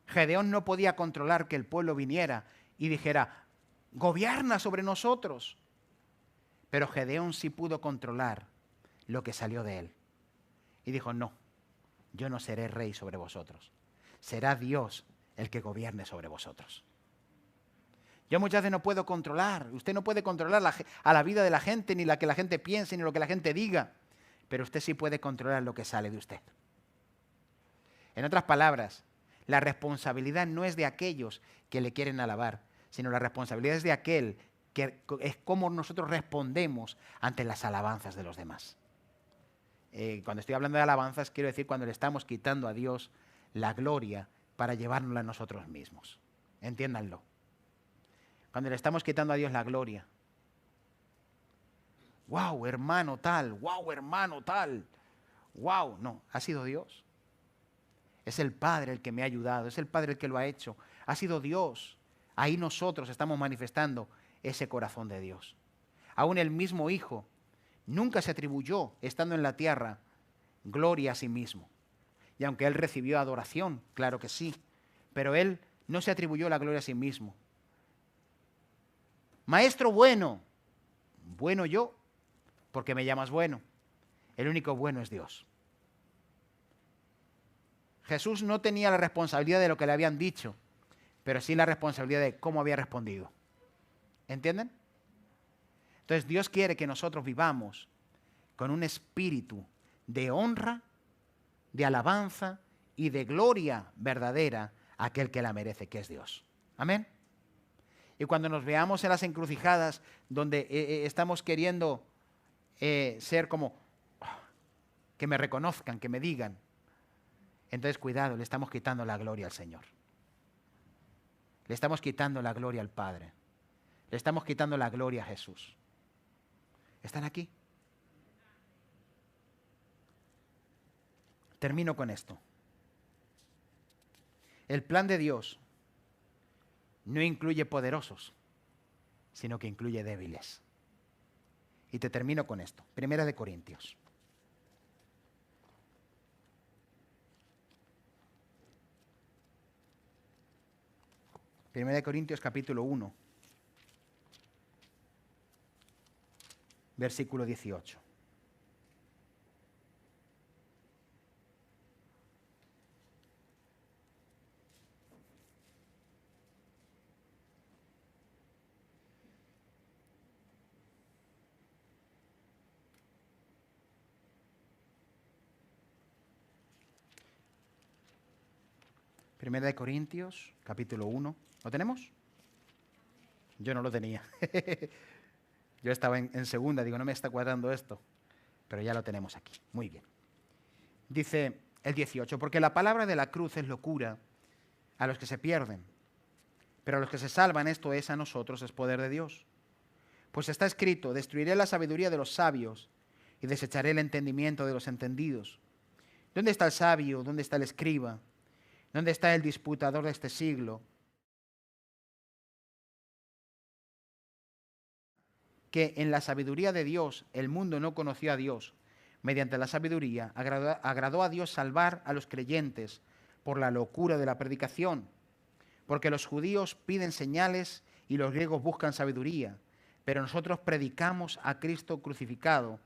Gedeón no podía controlar que el pueblo viniera y dijera, gobierna sobre nosotros. Pero Gedeón sí pudo controlar lo que salió de él. Y dijo, no, yo no seré rey sobre vosotros. Será Dios el que gobierne sobre vosotros. Yo muchas veces no puedo controlar. Usted no puede controlar a la vida de la gente, ni la que la gente piense, ni lo que la gente diga. Pero usted sí puede controlar lo que sale de usted. En otras palabras, la responsabilidad no es de aquellos que le quieren alabar, sino la responsabilidad es de aquel que es cómo nosotros respondemos ante las alabanzas de los demás. Cuando estoy hablando de alabanzas, quiero decir cuando le estamos quitando a Dios la gloria para llevárnosla a nosotros mismos. Entiéndanlo. Cuando le estamos quitando a Dios la gloria. ¡Wow, hermano tal! ¡Wow, hermano tal! ¡Wow! No, ha sido Dios. Es el Padre el que me ha ayudado, es el Padre el que lo ha hecho. Ha sido Dios. Ahí nosotros estamos manifestando ese corazón de Dios. Aún el mismo Hijo nunca se atribuyó, estando en la tierra, gloria a sí mismo. Y aunque Él recibió adoración, claro que sí, pero Él no se atribuyó la gloria a sí mismo. Maestro bueno, bueno yo, porque me llamas bueno. El único bueno es Dios. Jesús no tenía la responsabilidad de lo que le habían dicho, pero sí la responsabilidad de cómo había respondido. ¿Entienden? Entonces Dios quiere que nosotros vivamos con un espíritu de honra, de alabanza y de gloria verdadera a aquel que la merece, que es Dios. Amén. Y cuando nos veamos en las encrucijadas donde estamos queriendo ser como que me reconozcan, que me digan, entonces cuidado, le estamos quitando la gloria al Señor. Le estamos quitando la gloria al Padre. Le estamos quitando la gloria a Jesús. ¿Están aquí? Termino con esto. El plan de Dios no incluye poderosos, sino que incluye débiles. Y te termino con esto. Primera de Corintios. Primera de Corintios capítulo 1, versículo 18. Primera de Corintios, capítulo 1. ¿Lo tenemos? Yo no lo tenía. Yo estaba en segunda, digo, no me está cuadrando esto. Pero ya lo tenemos aquí. Muy bien. Dice el 18, porque la palabra de la cruz es locura a los que se pierden. Pero a los que se salvan, esto es a nosotros, es poder de Dios. Pues está escrito, destruiré la sabiduría de los sabios y desecharé el entendimiento de los entendidos. ¿Dónde está el sabio? ¿Dónde está el escriba? ¿Dónde está el disputador de este siglo? Que en la sabiduría de Dios el mundo no conoció a Dios. Mediante la sabiduría agradó a Dios salvar a los creyentes por la locura de la predicación. Porque los judíos piden señales y los griegos buscan sabiduría. Pero nosotros predicamos a Cristo crucificado.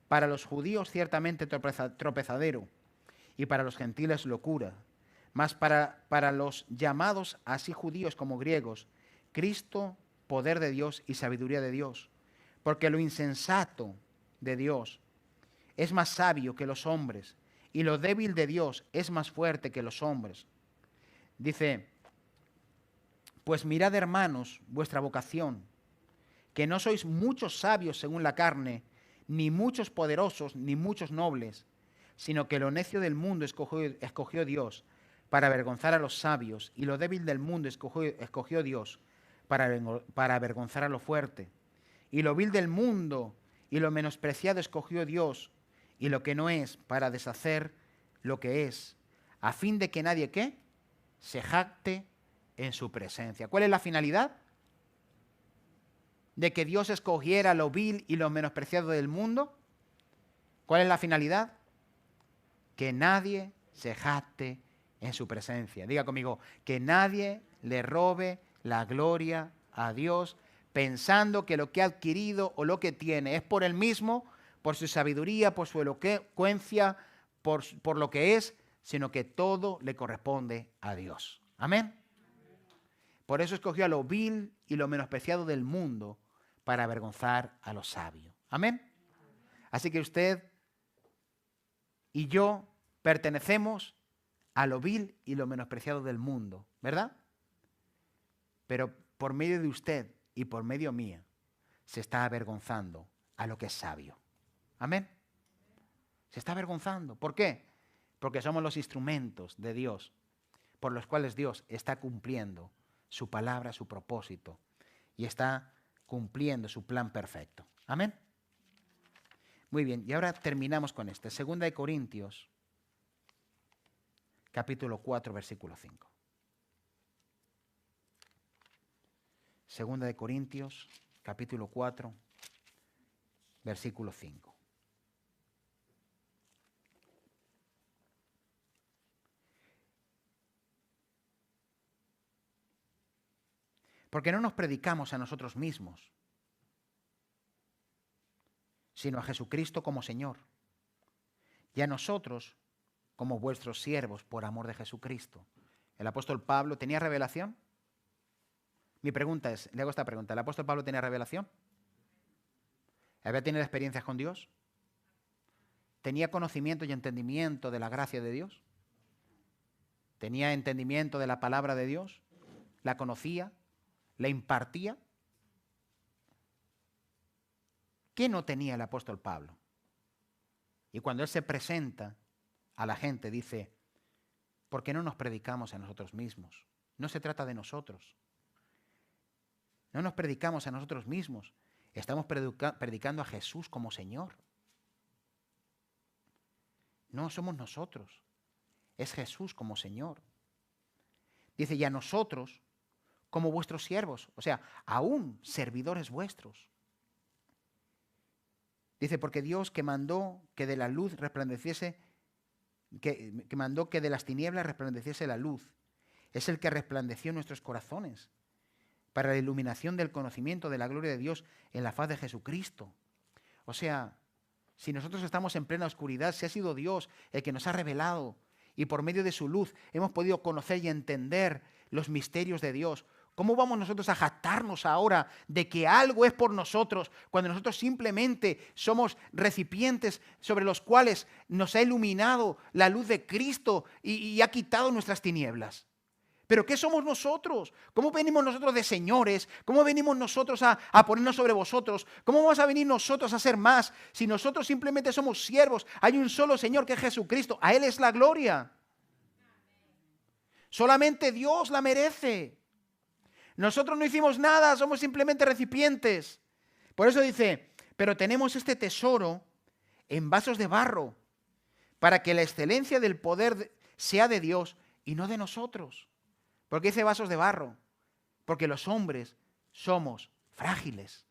Para los judíos ciertamente tropezadero y para los gentiles locura. Mas para los llamados así judíos como griegos, Cristo, poder de Dios y sabiduría de Dios. Porque lo insensato de Dios es más sabio que los hombres, y lo débil de Dios es más fuerte que los hombres. Dice, pues mirad, hermanos, vuestra vocación, que no sois muchos sabios según la carne, ni muchos poderosos, ni muchos nobles, sino que lo necio del mundo escogió Dios para avergonzar a los sabios, y lo débil del mundo escogió Dios para avergonzar a lo fuerte. Y lo vil del mundo y lo menospreciado escogió Dios, y lo que no es, para deshacer lo que es, a fin de que nadie, ¿qué?, se jacte en su presencia. ¿Cuál es la finalidad? De que Dios escogiera lo vil y lo menospreciado del mundo. ¿Cuál es la finalidad? Que nadie se jacte en su presencia. Diga conmigo, que nadie le robe la gloria a Dios pensando que lo que ha adquirido o lo que tiene es por él mismo, por su sabiduría, por su elocuencia, por lo que es, sino que todo le corresponde a Dios. Amén. Por eso escogió a lo vil y lo menospreciado del mundo para avergonzar a los sabios. Amén. Así que usted y yo pertenecemos a lo vil y lo menospreciado del mundo, ¿verdad? Pero por medio de usted y por medio mía se está avergonzando a lo que es sabio. Amén. Se está avergonzando. ¿Por qué? Porque somos los instrumentos de Dios por los cuales Dios está cumpliendo su palabra, su propósito, y está cumpliendo su plan perfecto. Amén. Muy bien, y ahora terminamos con este. Segunda de Corintios, capítulo 4, versículo 5. Segunda de Corintios, capítulo 4, versículo 5. Porque no nos predicamos a nosotros mismos, sino a Jesucristo como Señor. Y a nosotros como vuestros siervos por amor de Jesucristo. ¿El apóstol Pablo tenía revelación? Mi pregunta es, le hago esta pregunta, ¿el apóstol Pablo tenía revelación? ¿Había tenido experiencias con Dios? ¿Tenía conocimiento y entendimiento de la gracia de Dios? ¿Tenía entendimiento de la palabra de Dios? ¿La conocía? ¿La impartía? ¿Qué no tenía el apóstol Pablo? Y cuando él se presenta a la gente dice, ¿por qué no nos predicamos a nosotros mismos? No se trata de nosotros. No nos predicamos a nosotros mismos. Estamos predicando a Jesús como Señor. No somos nosotros. Es Jesús como Señor. Dice, y a nosotros como vuestros siervos. O sea, aún servidores vuestros. Dice, porque Dios que mandó que de la luz resplandeciese, que mandó que de las tinieblas resplandeciese la luz, es el que resplandeció en nuestros corazones para la iluminación del conocimiento de la gloria de Dios en la faz de Jesucristo. O sea, si nosotros estamos en plena oscuridad, si ha sido Dios el que nos ha revelado y por medio de su luz hemos podido conocer y entender los misterios de Dios, ¿cómo vamos nosotros a jactarnos ahora de que algo es por nosotros cuando nosotros simplemente somos recipientes sobre los cuales nos ha iluminado la luz de Cristo y ha quitado nuestras tinieblas? ¿Pero qué somos nosotros? ¿Cómo venimos nosotros de señores? ¿Cómo venimos nosotros a ponernos sobre vosotros? ¿Cómo vamos a venir nosotros a ser más si nosotros simplemente somos siervos? Hay un solo Señor que es Jesucristo. A Él es la gloria. Solamente Dios la merece. Nosotros no hicimos nada, somos simplemente recipientes. Por eso dice, pero tenemos este tesoro en vasos de barro, para que la excelencia del poder sea de Dios y no de nosotros. ¿Por qué dice vasos de barro? Porque los hombres somos frágiles.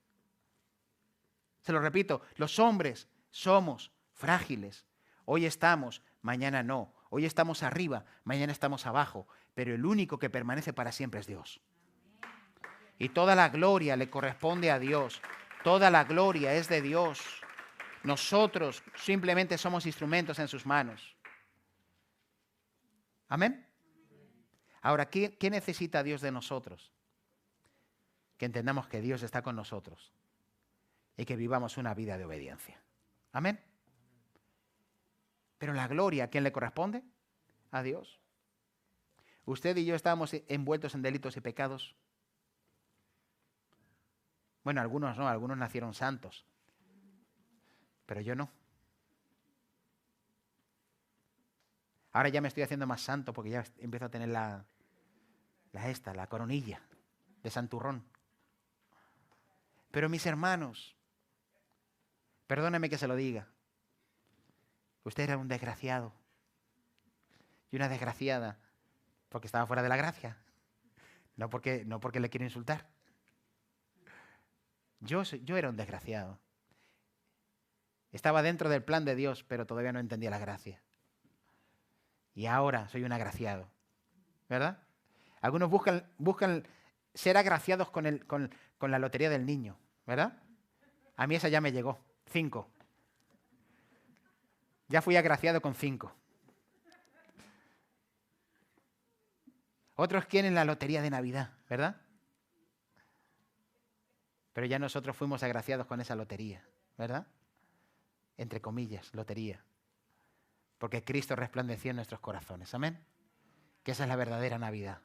Se lo repito, los hombres somos frágiles. Hoy estamos, mañana no. Hoy estamos arriba, mañana estamos abajo. Pero el único que permanece para siempre es Dios. Y toda la gloria le corresponde a Dios. Toda la gloria es de Dios. Nosotros simplemente somos instrumentos en sus manos. Amén. Ahora, ¿qué necesita Dios de nosotros? Que entendamos que Dios está con nosotros y que vivamos una vida de obediencia. Amén. Pero la gloria, ¿a quién le corresponde? A Dios. Usted y yo estábamos envueltos en delitos y pecados. Bueno, algunos no, algunos nacieron santos, pero yo no. Ahora ya me estoy haciendo más santo porque ya empiezo a tener la coronilla de santurrón. Pero mis hermanos, perdónenme que se lo diga, usted era un desgraciado y una desgraciada porque estaba fuera de la gracia, no porque le quiero insultar. Yo era un desgraciado. Estaba dentro del plan de Dios, pero todavía no entendía la gracia. Y ahora soy un agraciado, ¿verdad? Algunos buscan ser agraciados con la lotería del niño, ¿verdad? A mí esa ya me llegó, 5. Ya fui agraciado con 5. Otros quieren la lotería de Navidad, ¿verdad? Pero ya nosotros fuimos agraciados con esa lotería, ¿verdad? Entre comillas, lotería. Porque Cristo resplandeció en nuestros corazones, ¿amén? Que esa es la verdadera Navidad.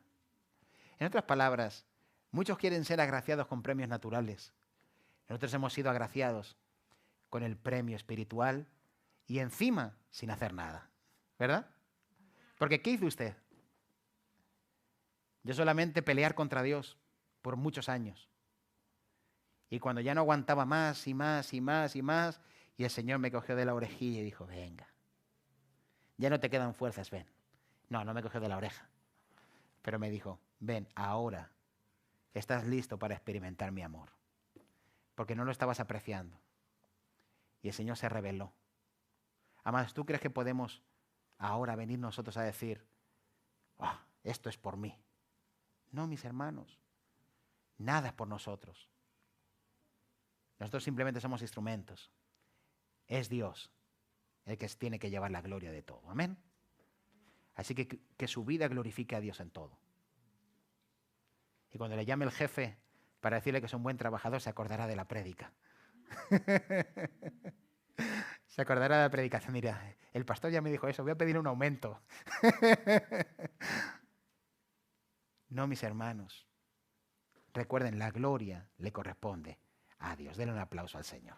En otras palabras, muchos quieren ser agraciados con premios naturales. Nosotros hemos sido agraciados con el premio espiritual y encima sin hacer nada, ¿verdad? Porque ¿qué hizo usted? Yo solamente pelear contra Dios por muchos años. Y cuando ya no aguantaba más y más y más y más, y el Señor me cogió de la orejilla y dijo, venga, ya no te quedan fuerzas, ven. No me cogió de la oreja, pero me dijo, ven, ahora estás listo para experimentar mi amor, porque no lo estabas apreciando. Y el Señor se reveló. Además, ¿tú crees que podemos ahora venir nosotros a decir, esto es por mí? No, mis hermanos, nada es por nosotros. Nosotros simplemente somos instrumentos. es Dios el que tiene que llevar la gloria de todo. Amén. Así que su vida glorifique a Dios en todo. Y cuando le llame el jefe para decirle que es un buen trabajador, se acordará de la prédica. Se acordará de la predicación y dirá, el pastor ya me dijo eso, voy a pedir un aumento. No, mis hermanos. Recuerden, la gloria le corresponde a Dios. Denle un aplauso al Señor.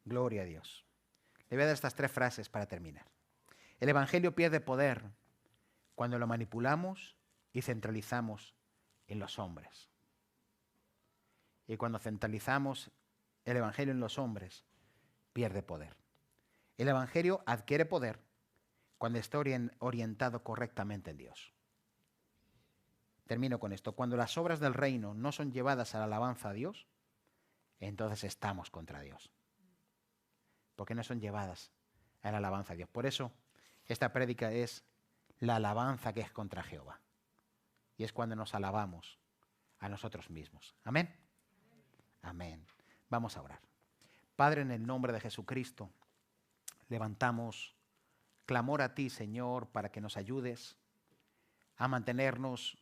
Gloria a Dios. Le voy a dar estas 3 frases para terminar. El Evangelio pierde poder cuando lo manipulamos y centralizamos en los hombres. Y cuando centralizamos el Evangelio en los hombres, pierde poder. El Evangelio adquiere poder cuando está orientado correctamente en Dios. Termino con esto. Cuando las obras del reino no son llevadas a la alabanza a Dios, entonces estamos contra Dios. Porque no son llevadas a la alabanza a Dios. Por eso, esta prédica es la alabanza que es contra Jehová. Y es cuando nos alabamos a nosotros mismos. Amén. Amén. Vamos a orar. Padre, en el nombre de Jesucristo, levantamos clamor a ti, Señor, para que nos ayudes a mantenernos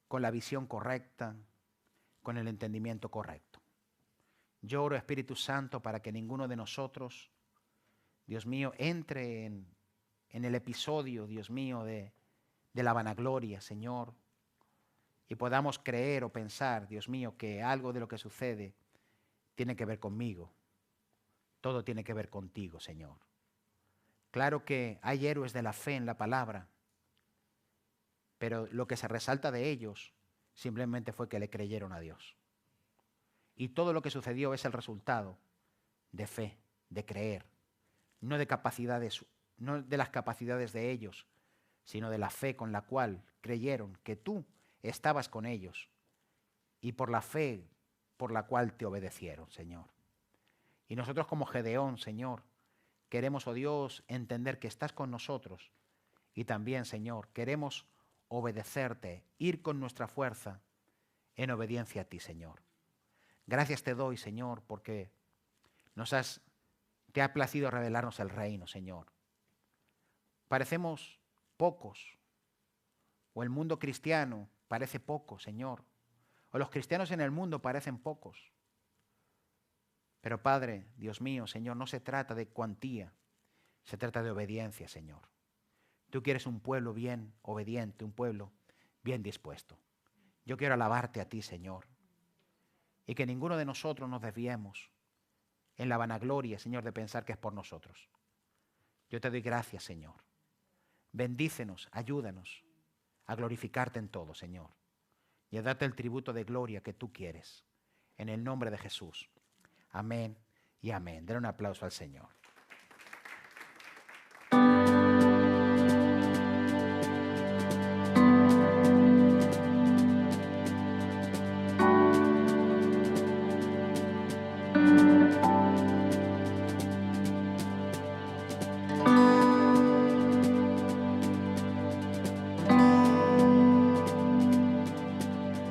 con la visión correcta, con el entendimiento correcto. Yo oro, Espíritu Santo, para que ninguno de nosotros, Dios mío, entre en el episodio, Dios mío, de la vanagloria, Señor, y podamos creer o pensar, Dios mío, que algo de lo que sucede tiene que ver conmigo. Todo tiene que ver contigo, Señor. Claro que hay héroes de la fe en la palabra, pero lo que se resalta de ellos simplemente fue que le creyeron a Dios. Y todo lo que sucedió es el resultado de fe, de creer, no de capacidades, no de las capacidades de ellos, sino de la fe con la cual creyeron que tú estabas con ellos y por la fe por la cual te obedecieron, Señor. Y nosotros como Gedeón, Señor, queremos, oh Dios, entender que estás con nosotros y también, Señor, queremos obedecerte, ir con nuestra fuerza en obediencia a ti, Señor. Gracias te doy, Señor, porque te ha placido revelarnos el reino, Señor. Parecemos pocos, o el mundo cristiano parece poco, Señor, o los cristianos en el mundo parecen pocos. Pero Padre, Dios mío, Señor, no se trata de cuantía, se trata de obediencia, Señor. Tú quieres un pueblo bien obediente, un pueblo bien dispuesto. Yo quiero alabarte a ti, Señor, y que ninguno de nosotros nos desviemos en la vanagloria, Señor, de pensar que es por nosotros. Yo te doy gracias, Señor. Bendícenos, ayúdanos a glorificarte en todo, Señor, y a darte el tributo de gloria que tú quieres. En el nombre de Jesús. Amén y amén. Den un aplauso al Señor.